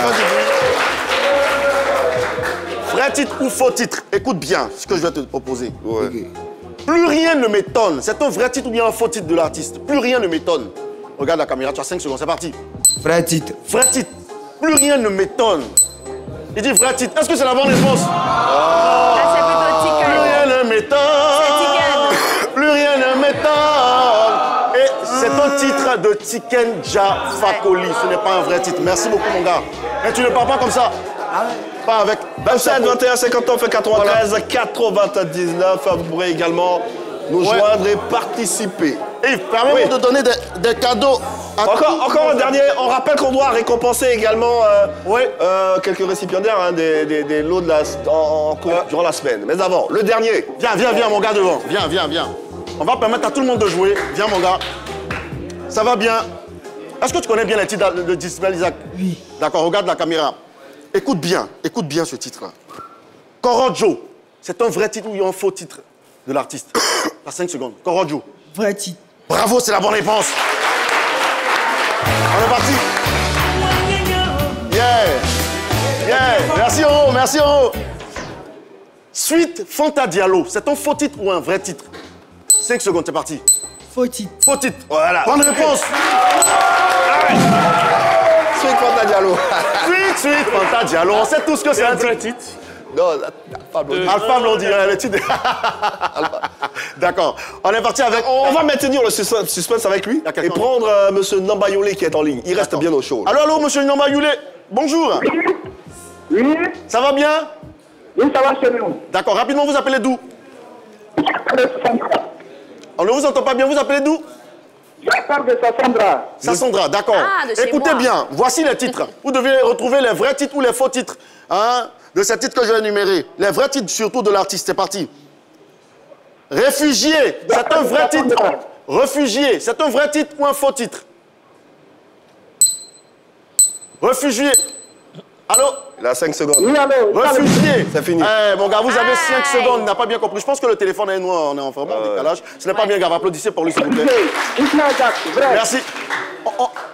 vrai titre ou faux titre? Écoute bien ce que je vais te proposer. Ouais. Okay. Plus rien ne m'étonne. C'est un vrai titre ou bien un faux titre de l'artiste? Plus rien ne m'étonne. Regarde la caméra, tu as 5 secondes, c'est parti. Vrai titre. Vrai titre. Plus rien ne m'étonne. Il dit vrai titre. Est-ce que c'est la bonne réponse? C'est plutôt Tiken. Plus rien ne m'étonne. Plus rien ne m'étonne. Et c'est un titre de Tiken Jah Fakoly. Ce n'est pas un vrai titre. Merci beaucoup, mon gars. Mais tu ne parles pas comme ça. Pas avec 27, 21, 59, 93, voilà. 99. Vous pourrez également nous joindre et participer. Et permettez-moi de donner des cadeaux. Encore un dernier. On rappelle qu'on doit récompenser également quelques récipiendaires hein, des lots de durant la semaine. Mais avant, le dernier. Viens, mon gars, devant. Viens. On va permettre à tout le monde de jouer. Viens, mon gars. Ça va bien. Est-ce que tu connais bien les titres de Ismaël Isaac? Oui. D'accord, regarde la caméra. Écoute bien ce titre-là. Korojo, c'est un vrai titre ou il y a un faux titre de l'artiste? À 5 secondes. Korojo. Vrai titre. Bravo, c'est la bonne réponse. On est parti. Yeah. Merci, Oro. Suite Fanta Diallo, c'est un faux titre ou un vrai titre? 5 secondes, c'est parti. Faux titre. Faux titre. Voilà. Bonne réponse. Suite Fanta Diallo. Suite Fanta Diallo. On sait tous que c'est un vrai titre. Non, Alpha Blondie, le titre. D'accord. On est parti avec. On va maintenir le suspense avec lui et prendre monsieur Nambayolé qui est en ligne. Il reste bien au show. Allô, monsieur Nambayolé. Bonjour. Oui. Ça va bien? Oui, ça va chez nous. D'accord. Rapidement, vous appelez d'où? On ne vous entend pas bien. Vous appelez d'où? J'appelle de Sassandra. Sassandra, d'accord. Écoutez bien, voici les titres. Vous devez retrouver les vrais titres ou les faux titres de ces titres que je vais énumérer. Les vrais titres surtout de l'artiste. C'est parti. Réfugié, c'est un vrai titre. Réfugié, c'est un vrai titre ou un faux titre? Réfugié. Allô? Il a 5 secondes. Oui, allô? Réfugié. C'est fini. Mon gars, vous avez 5 secondes. Il n'a pas bien compris. Je pense que le téléphone est nous, on est en vraiment décalage. Ce n'est pas bien grave. Applaudissez pour lui, s'il vous plaît. Merci.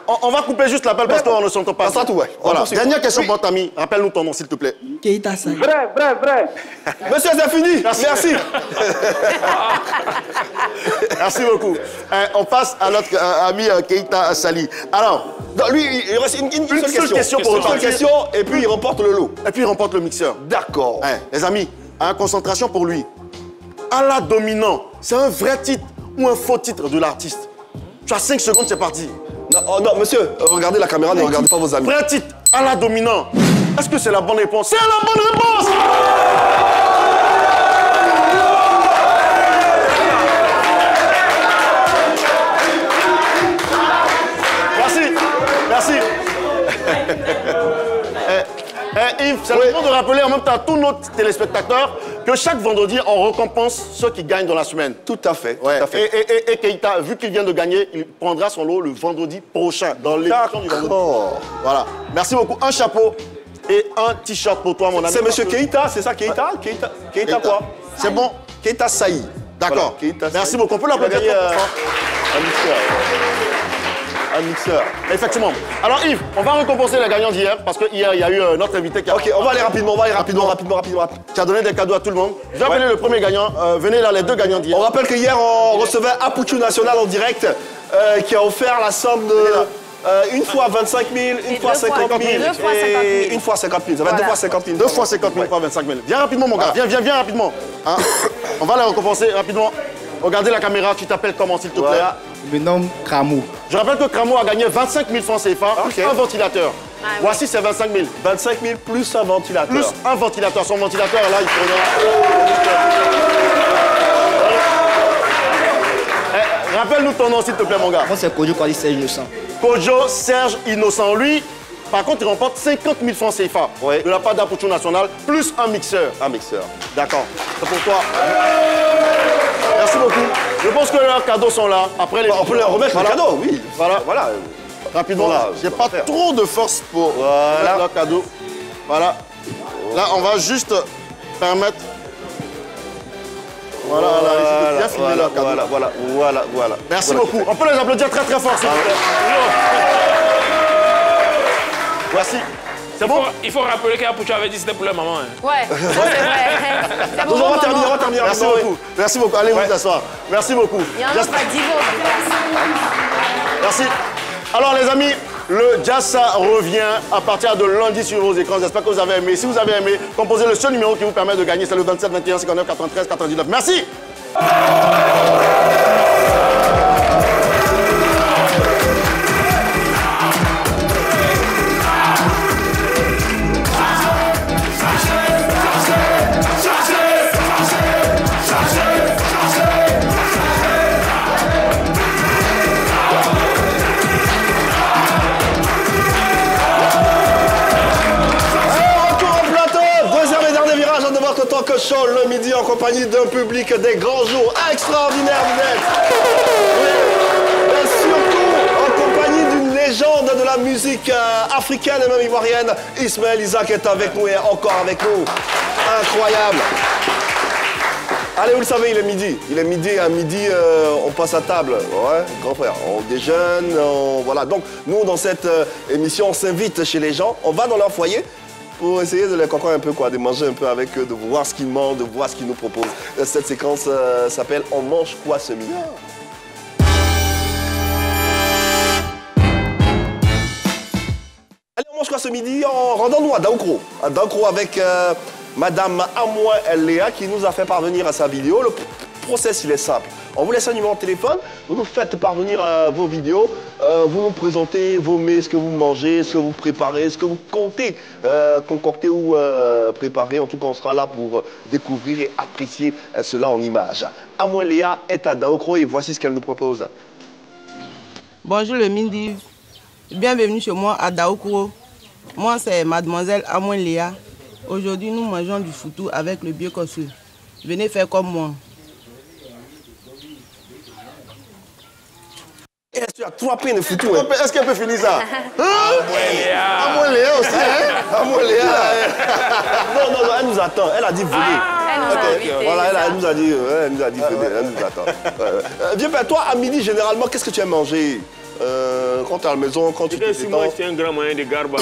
On va couper juste l'appel parce qu'on ne s'entend pas. Ça, tout, ouais. Voilà. Dernière question pour ton ami. Rappelle-nous ton nom, s'il te plaît. Keita Saï. Vrai. Monsieur, c'est fini. Merci. Merci beaucoup. On passe à notre ami Keita Sali. Alors, lui, il reste une seule question pour repartir. Une seule question et puis il remporte le lot. Et puis il remporte le mixeur. D'accord. Les amis, concentration pour lui. Allah dominant, c'est un vrai titre ou un faux titre de l'artiste? Tu as 5 secondes, c'est parti. Non, monsieur, regardez la caméra, ne regardez pas vos amis. Vrai titre, Allah dominant. Est-ce que c'est la bonne réponse? C'est la bonne réponse! Merci. Yves, c'est le moment de rappeler en même temps à tous nos téléspectateurs que chaque vendredi, on récompense ceux qui gagnent dans la semaine. Tout à fait. Et Keita, vu qu'il vient de gagner, il prendra son lot le vendredi prochain, dans l'émission du vendredi. Voilà. Merci beaucoup. Un chapeau et un t-shirt pour toi, mon ami. C'est monsieur Keita, c'est ça, Keita? Keita quoi? C'est bon. Keita Saï. D'accord. Voilà, merci beaucoup. On peut l'applaudir. Un mixeur. Effectivement. Alors Yves, on va récompenser les gagnants d'hier parce que hier il y a eu notre invité qui a... Ok, on va aller rapidement, rapidement. Tu as donné des cadeaux à tout le monde. Je vais appeler le premier gagnant. Venez là, les deux gagnants d'hier. On rappelle que hier on recevait Apuchu National en direct qui a offert la somme de une fois 25 000, une fois 50 000 et une fois 50 000. Ça va être 2 fois 50 000. 2 fois 50 000, fois 25 000. Viens rapidement mon gars, viens rapidement. Hein? On va les récompenser rapidement. Regardez la caméra, tu t'appelles comment s'il te plaît? Je me nomme Kramo. Je rappelle que Kramo a gagné 25 000 francs CFA plus un ventilateur. Voici ses 25 000. 25 000 plus un ventilateur. Plus un ventilateur. Son ventilateur, là, il faut... Rappelle-nous ton nom, s'il te plaît, mon gars. Moi, c'est Kojo Kwali Serge Innocent. Kojo Serge Innocent. Lui, par contre, il remporte 50 000 francs CFA de la part d'Apucho National, plus un mixeur. Un mixeur. D'accord. C'est pour toi. Merci beaucoup. Je pense que leurs cadeaux sont là. Après, les... On peut leur remettre les cadeaux, oui. Voilà. Voilà. Rapidement, Voilà, j'ai pas trop de force pour mettre leurs cadeaux. Voilà. Là, on va juste permettre... Voilà, voilà, bien filmer leurs cadeaux. Voilà. Merci beaucoup. On peut les applaudir très très fort, s'il vous plaît. Voici. C'est bon. Il faut rappeler qu'Apucho avait dit que c'était pour la maman. Hein. Ouais, c'est vrai. C'est On va terminer. Merci beaucoup. Merci beaucoup. Allez vous asseoir. Merci beaucoup. Il y a un autre à Divo. Merci. Alors les amis, le jazz ça revient à partir de lundi sur vos écrans. J'espère que vous avez aimé. Si vous avez aimé, composez le seul numéro qui vous permet de gagner. C'est le 27 21 59 93 99. Merci. Talk Show le midi en compagnie d'un public des grands jours extraordinaires vous êtes. Et surtout en compagnie d'une légende de la musique africaine et même ivoirienne. Ismaël Isaac est avec nous et encore avec nous. Incroyable. Allez, vous le savez, il est midi. Il est midi, à midi, on passe à table. Ouais, grand frère, on déjeune, voilà. Donc, nous, dans cette émission, on s'invite chez les gens, on va dans leur foyer, pour essayer de les comprendre un peu, quoi, de manger un peu avec eux, de voir ce qu'ils mangent, de voir ce qu'ils nous proposent. Cette séquence s'appelle « On mange quoi ce midi ?» Allez, on mange quoi ce midi? Rendons-nous à Daoukro. À Daoukro avec Madame Amouin Léa qui nous a fait parvenir à sa vidéo. Le process, il est simple. On vous laisse un numéro de téléphone, vous nous faites parvenir vos vidéos, vous nous présentez vos mets, ce que vous mangez, ce que vous préparez, ce que vous comptez concocter ou préparer. En tout cas, on sera là pour découvrir et apprécier cela en images. Amouin Léa est à Daoukro et voici ce qu'elle nous propose. Bonjour le midi, bienvenue chez moi à Daoukro. Moi, c'est Mademoiselle Amouin Léa. Aujourd'hui, nous mangeons du foutou avec le vieux consul. Venez faire comme moi. Est-ce que tu as trois peines de foutu? Est-ce qu'elle peut finir ça? Amouin Léa aussi, hein? Amouin Léa. Non, elle nous attend. Elle a dit venez. Voilà, elle nous a dit venez. Elle nous attend. Viens, toi, à midi, généralement, qu'est-ce que tu aimes manger? Quand tu es à la maison, quand tu te détends? Moi, c'est un grand moyen de garba.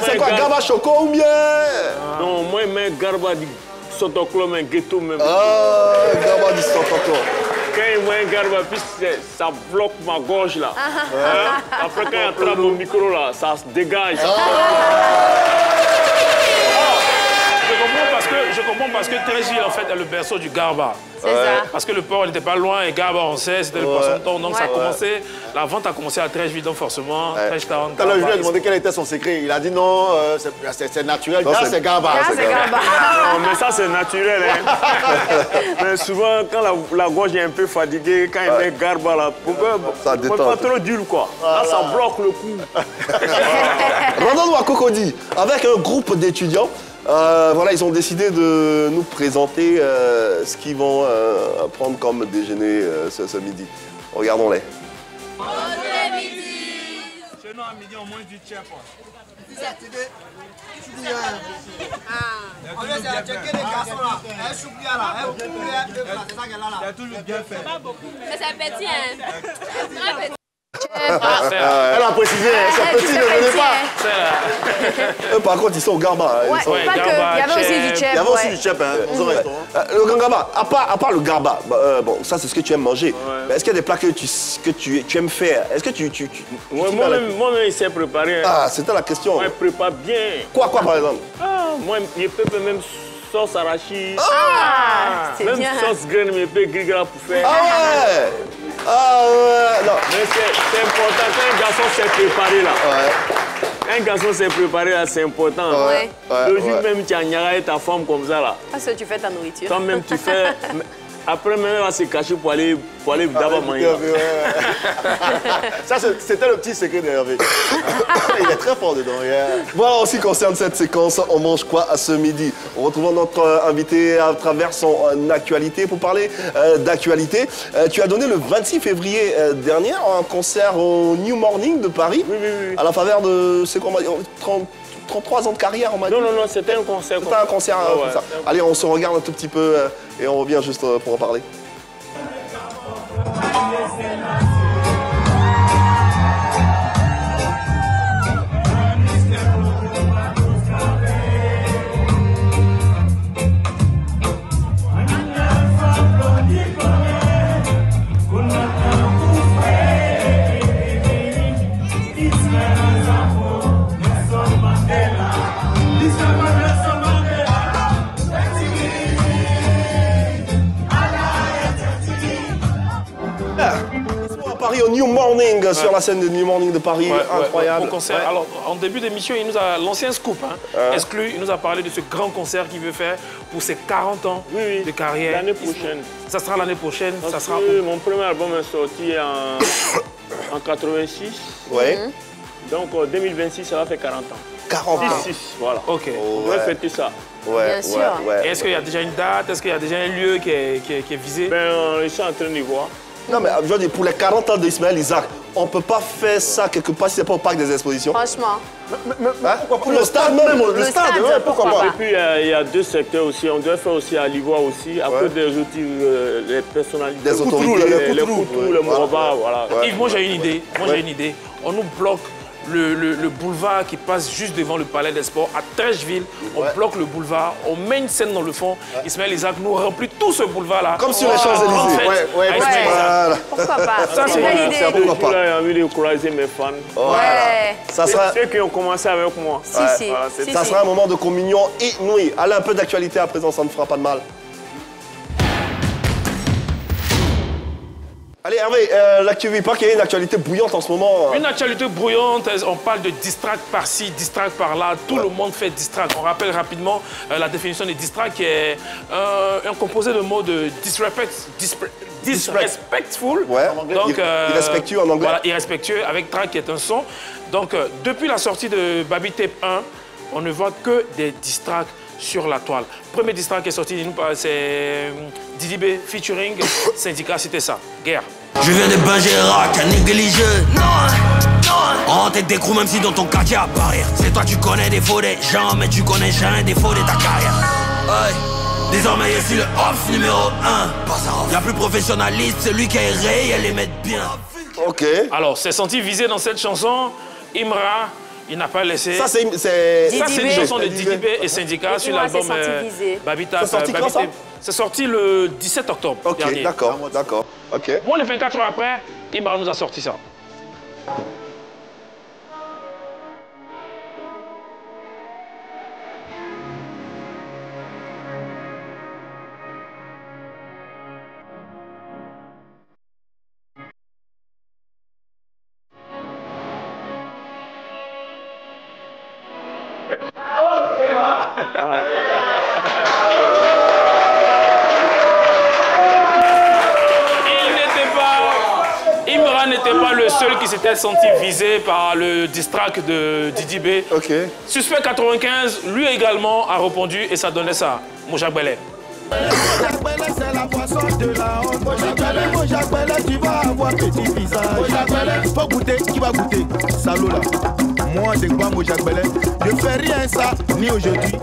C'est quoi, garba choco ou bien? Non, moi, je mets garba du sotoclo, mais ghetto même. Ah, garba du sotoclo. Quand il voit un garba, puis ça bloque ma gorge là. Hein? Après, quand il attrape mon micro là, ça se dégage. Je comprends parce que Tréville, en fait, est le berceau du garba. C'est ça. Parce que le port n'était pas loin et garba, on sait, c'était le poisson de thon. Donc ça a commencé, la vente a commencé à Tréville, donc forcément, Tréville 40. Tout à l'heure, je lui ai demandé quel était son secret. Il a dit non, c'est naturel. Là, c'est garba. Non, mais ça, c'est naturel. Hein. Mais souvent, quand la gorge est un peu fatiguée, quand il met garba là, ça détend. Pas trop dur, quoi. Là, ça bloque le coup. Rendons-nous à Cocody, avec un groupe d'étudiants. Voilà, ils ont décidé de nous présenter ce qu'ils vont prendre comme déjeuner ce midi. Regardons-les. Chez nous, à midi, on mange du tchèp. On vient de checker les garçons là. Un choupia là, un poulet, c'est ça qu'elle a là. C'est toujours bien fait. Pas beaucoup, mais c'est petit, hein. Elle a précisé, c'est petit, ne venez pas. Par contre, ils sont au garba. Ouais, pas que, il y avait aussi du tchèp. Il y avait aussi du tchèp, hein, dans un restaurant. Le garba, à part le garba, bon, ça c'est ce que tu aimes manger. Mais est-ce qu'il y a des plats que tu aimes faire? Est-ce que tu moi-même, il sait préparer. Ah, c'était la question. Moi, je prépare bien. Quoi par exemple? Moi, je peux même sauce arachide. Ah, c'est même bien. Sauce graine, je peux griller pour faire. Ah ouais! Ah ouais! Non. Mais c'est important quand un garçon sait préparer là. Ouais. Un garçon s'est préparé là, c'est important. Ouais. Le jour même, tu as Niara et ta femme comme ça là. Parce que tu fais ta nourriture. Toi-même, tu fais. Après, maintenant, on va se cacher pour aller d'abord manger. Ça, c'était le petit secret d'Hervé. Il est très fort dedans. Voilà, en ce qui concerne cette séquence, on mange quoi à ce midi? On retrouve notre invité à travers son actualité. Pour parler d'actualité, tu as donné le 26 février dernier un concert au New Morning de Paris. Oui. À la faveur de, c'est quoi, 33 ans de carrière, on m'a dit. Non, c'était un concert. C'était un concert, comme ça. Allez, on se regarde un tout petit peu et on revient juste pour en parler. Paris au New Morning, sur la scène de New Morning de Paris, incroyable. Au concert. Alors, en début d'émission, il nous a lancé un scoop, exclu. Il nous a parlé de ce grand concert qu'il veut faire pour ses 40 ans de carrière. L'année prochaine. Ça sera l'année prochaine. Ça sera mon premier album est sorti en 86. Ouais. Donc, en 2026, ça va faire 40 ans. 40 ans. 6, voilà. Ok. On va fêter ça. Bien sûr. Est-ce qu'il y a déjà une date? Est-ce qu'il y a déjà un lieu qui est visé? Ils sont en train de voir. Non, mais je veux dire, pour les 40 ans d'Ismaël Isaac, on ne peut pas faire ça quelque part si ce n'est pas au parc des expositions. Franchement. Pour le stade même, le stade, pourquoi pas. Et puis, il y a 2 secteurs aussi. On doit faire aussi à l'Ivoire aussi, à cause des outils, les personnalités. Des autorités. Les Koutous, le Morba, voilà. Yves, moi j'ai une idée. On nous bloque le boulevard qui passe juste devant le palais des sports à Trècheville. On bloque le boulevard, on met une scène dans le fond. Ismaël Isaac nous remplit tout ce boulevard-là. Comme sur les Champs-Élysées. Voilà. Pourquoi pas? Ça, c'est une idée. Pourquoi pas. J'ai envie de encourager mes fans. Ça sera... Ceux qui ont commencé avec moi. Ça sera un moment de communion inouï. Allez, un peu d'actualité à présent, ça ne fera pas de mal. Allez Hervé, l'actualité, pas qu'il y ait une actualité bouillante en ce moment. Une actualité bouillante, on parle de distract par-ci, distract par-là, tout le monde fait distract. On rappelle rapidement la définition de distract qui est un composé de mots de disrespectful. Donc, irrespectueux en anglais. Voilà, irrespectueux, avec track qui est un son. Donc, depuis la sortie de Baby Tape 1, on ne voit que des distracts sur la toile. Premier distract qui est sorti, c'est Didi B featuring Syndicat, c'était ça, Guerre. Je viens de Bergerac, un négligé. On t'es des crews même si dans ton quartier à barrière. C'est toi tu connais des faux des gens, mais tu connais jamais des faux de ta carrière. Hey. Désormais je suis le off numéro 1. Y'a plus professionnaliste, celui qui est réel les met bien. Ok. Alors c'est senti visé dans cette chanson, Imra. Il n'a pas laissé. Ça, c'est une chanson de Didi B et Syndicat sur l'album Babita. C'est sorti quand ça? C'est sorti le 17 octobre dernier. D'accord. Ok. Bon, les 24 heures après, Imra nous a sorti ça. Imra n'était pas le seul qui s'était senti visé par le distract de Didi B. Suspect 95, lui également a répondu et ça donnait ça. Mojak Belé. C'est la poisson de la honte. Mojak Belé, tu vas avoir petit visage. Mojak Belé, faut goûter, qui va goûter? Salaud là. Moi, c'est quoi Mojak Belé? Je fais rien ça, ni aujourd'hui.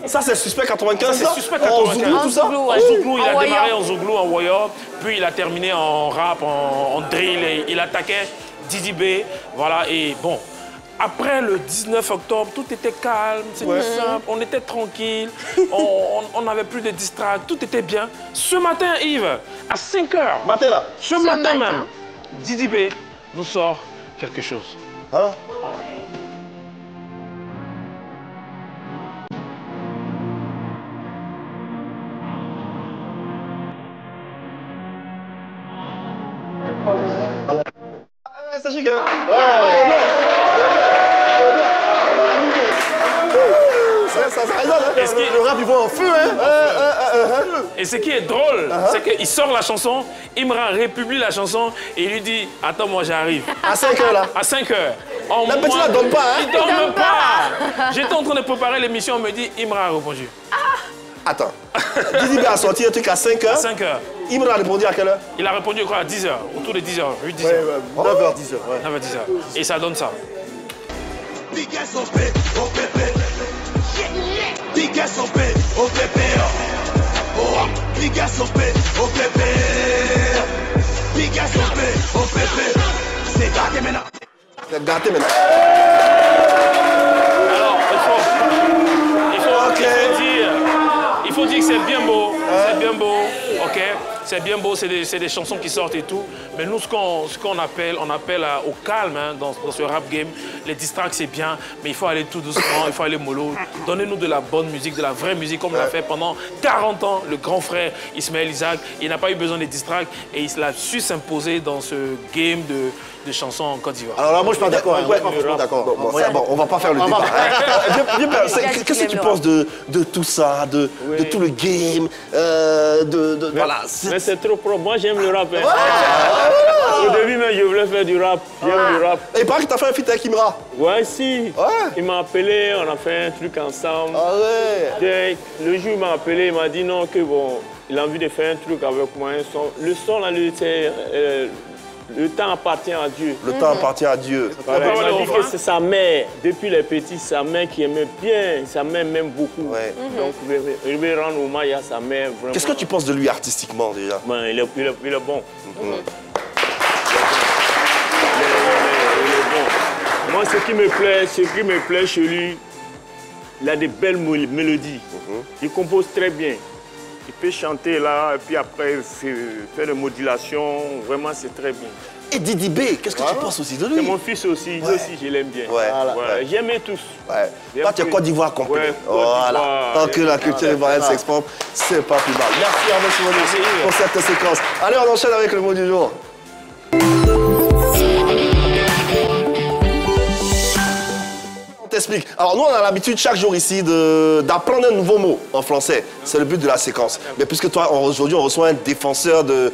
Ça, c'est Suspect 95, c'est Suspect 95. En Zouglou, tout ça? En Zouglou, il a démarré en Zouglou, en Warrior, puis il a terminé en rap, en drill, et il attaquait Didi B, voilà, et bon. Après le 19 octobre, tout était calme, c'était simple, on était tranquille, on n'avait plus de distracts, tout était bien. Ce matin, Yves, à 5 h, ce matin même, Didi B nous sort quelque chose. Hein? Sachez que... résonne, hein. Le rap, il va en feu, hein. Et ce qui est drôle, c'est qu'il sort la chanson, Imra republie la chanson et il lui dit « Attends, moi j'arrive. » À 5 heures, là. À 5 heures. La petite ne donne pas, hein. Il donne pas. J'étais en train de préparer l'émission, on me dit « Imra a répondu. » Attends. Didi B a sorti un truc à 5 heures. 5 heures. Imra a répondu à quelle heure? Il a répondu quoi, à 10 heures, autour de 10 heures, 8, 10 heures. 9h, 10h. 9h, 10 heures. Et ça donne ça. C'est gâté maintenant. C'est gâté maintenant. Alors, il faut dire que c'est bien beau. C'est bien beau, ok. C'est bien beau, c'est des chansons qui sortent et tout. Mais nous, ce qu'on appelle, on appelle au calme hein, dans ce rap game. Les distracts, c'est bien, mais il faut aller tout doucement, il faut aller mollo. Donnez-nous de la bonne musique, de la vraie musique, comme l'a fait pendant 40 ans le grand frère Ismaël Isaac. Il n'a pas eu besoin des distracts et il a su s'imposer dans ce game de chansons en Côte d'Ivoire. Alors là, moi, je suis pas d'accord. D'accord. Bon, on va pas faire le débat. Qu'est-ce que tu penses de tout ça, de tout le game, voilà. Mais c'est trop propre. Moi, j'aime le rap. Hein. Au début, même, je voulais faire du rap. J'aime du rap. Et il paraît que tu as fait un feat avec Imra. Ouais, si. Il m'a appelé, on a fait un truc ensemble. Ah ouais. Le jour où il m'a appelé, il m'a dit non, que bon, il a envie de faire un truc avec moi. Le son, là, le temps appartient à Dieu. Le temps appartient à Dieu. Voilà, il m'a dit que c'est sa mère, depuis les petits, sa mère qui aimait bien, sa mère m'aime beaucoup. Ouais. Donc, il veut rendre hommage à sa mère. Qu'est-ce que tu penses de lui artistiquement déjà? Ben, il est bon. Il est bon. Moi, ce qui me plaît chez lui, il a des belles mélodies. Il compose très bien. Il peut chanter là, et puis après faire des modulations. Vraiment, c'est très bien. Et Didi B, qu'est-ce que tu penses aussi de lui? C'est mon fils aussi, lui aussi, je l'aime bien. J'aime tous. Toi, tu es Côte d'Ivoire complet. Voilà. Tant que la culture ivoirienne s'exporte, c'est pas plus mal. Merci Arnaud Simoni pour cette séquence. Allez, on enchaîne avec le mot du jour. T'explique. Alors nous on a l'habitude chaque jour ici d'apprendre un nouveau mot en français. C'est le but de la séquence. Mais puisque toi aujourd'hui on reçoit un défenseur du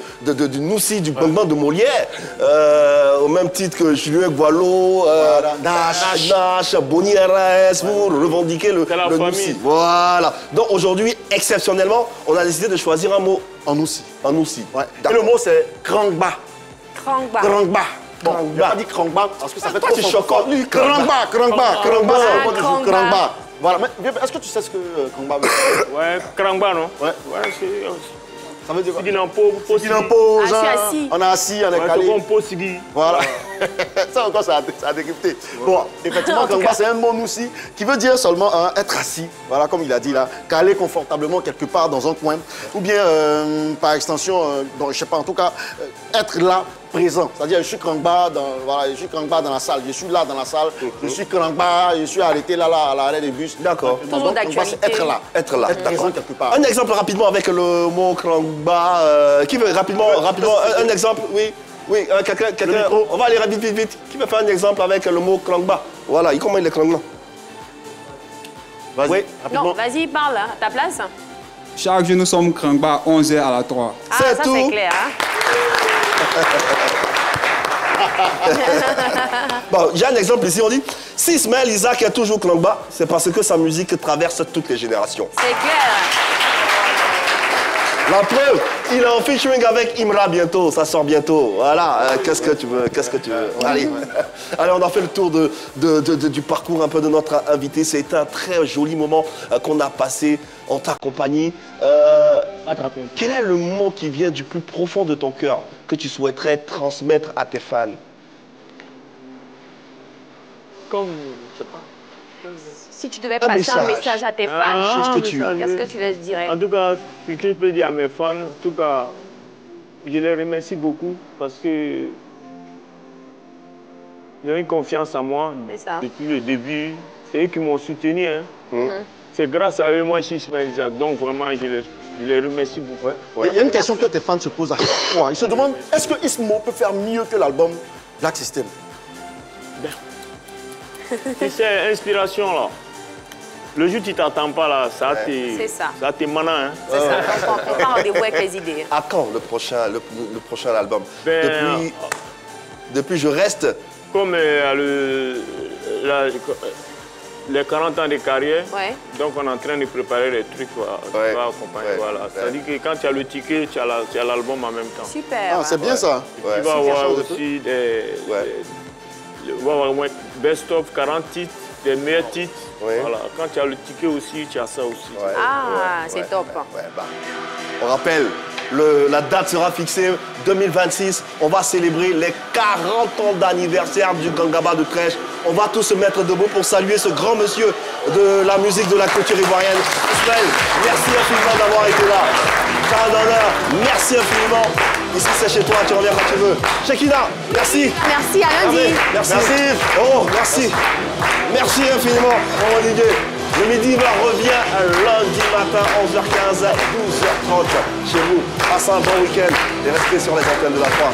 Noussi, du bonbon de Molière, au même titre que Julien Gualo, Nash, Boni RAS, vous revendiquez le Noussi. Voilà. Donc aujourd'hui exceptionnellement on a décidé de choisir un mot en Noussi. Et le mot c'est Krangba. Krangba. Bon, il n'a pas dit Krangba parce que ça fait trop choquant. Krangba. Voilà, mais est-ce que tu sais ce que Krangba veut dire? Ouais, Krangba, non? Ouais. Ça veut dire quoi? Sigui-nampo, on est assis, on est calé. Voilà. Ça encore, ça a décrypté. Bon, effectivement, Krangba, c'est un mot Noussi qui veut dire seulement être assis. Voilà, comme il a dit là, calé confortablement quelque part dans un coin. Ou bien, par extension, je ne sais pas, en tout cas, être là, présent. C'est-à-dire, je suis Krangba dans la salle. Je suis là dans la salle. Je suis Krangba, je suis arrêté là à l'arrêt des bus. D'accord. Toujours d'actualité. Être là. Être présent quelque part. Un exemple rapidement avec le mot Krangba. Qui veut rapidement un exemple, oui. Oui, quelqu'un, on va aller vite. Qui veut faire un exemple avec le mot Krangba? Voilà, comment il est Krangba? Vas-y, rapidement. Non, vas-y, parle, à ta place. Chaque jour, nous sommes Krangba 11h à la 3. Ah, ça c'est clair. Bon, j'ai un exemple ici, on dit, si Ismaël Isaac est toujours Krangba, c'est parce que sa musique traverse toutes les générations. C'est clair. La preuve, il est en featuring avec Imra bientôt, ça sort bientôt. Voilà, qu'est-ce que tu veux? Allez, on a fait le tour du parcours un peu de notre invité. C'était un très joli moment qu'on a passé en ta compagnie. Quel est le mot qui vient du plus profond de ton cœur que tu souhaiterais transmettre à tes fans? Comme, je sais pas. Si tu devais passer un message à tes fans, qu'est-ce que tu leur dirais? En tout cas, ce que je peux dire à mes fans, en tout cas, je les remercie beaucoup parce que ils ont eu confiance en moi depuis le début. C'est eux qui m'ont soutenu. Hein. C'est grâce à eux, moi, je suis Ismaël Isaac. Donc, vraiment, je les remercie beaucoup. Il y a une question que tes fans se posent à chaque fois. Ils se demandent, est-ce que Ismo peut faire mieux que l'album Black System? C'est inspiration, là. Le jour où tu t'attends pas là, ça C'est ça. Ça t'es manant. Hein. C'est ça, on prend rendez-vous avec les idées. À quand le prochain album? Ben, Depuis Je Reste. Comme les 40 ans de carrière, donc on est en train de préparer les trucs qui vont accompagner. Voilà. C'est-à-dire que quand tu as le ticket, tu as l'album en même temps. Super. Ah, c'est bien ça. Tu vas avoir aussi best-of 40 titres, des meilleurs titres. Voilà. Quand tu as le ticket aussi, tu as ça aussi. C'est top. On rappelle, la date sera fixée 2026. On va célébrer les 40 ans d'anniversaire du Gangaba de Trèche. On va tous se mettre debout pour saluer ce grand monsieur de la musique de la culture ivoirienne. Ismaël, merci infiniment d'avoir été là. Charles d'honneur, merci infiniment. Ici, c'est chez toi, tu reviens quand tu veux. Shekina, merci. Merci, à lundi. Merci. Oh, merci. Merci infiniment, Olivier. Le Midi revient lundi matin, 11h15, 12h30 chez vous. Passez un bon week-end et restez sur les antennes de la 3.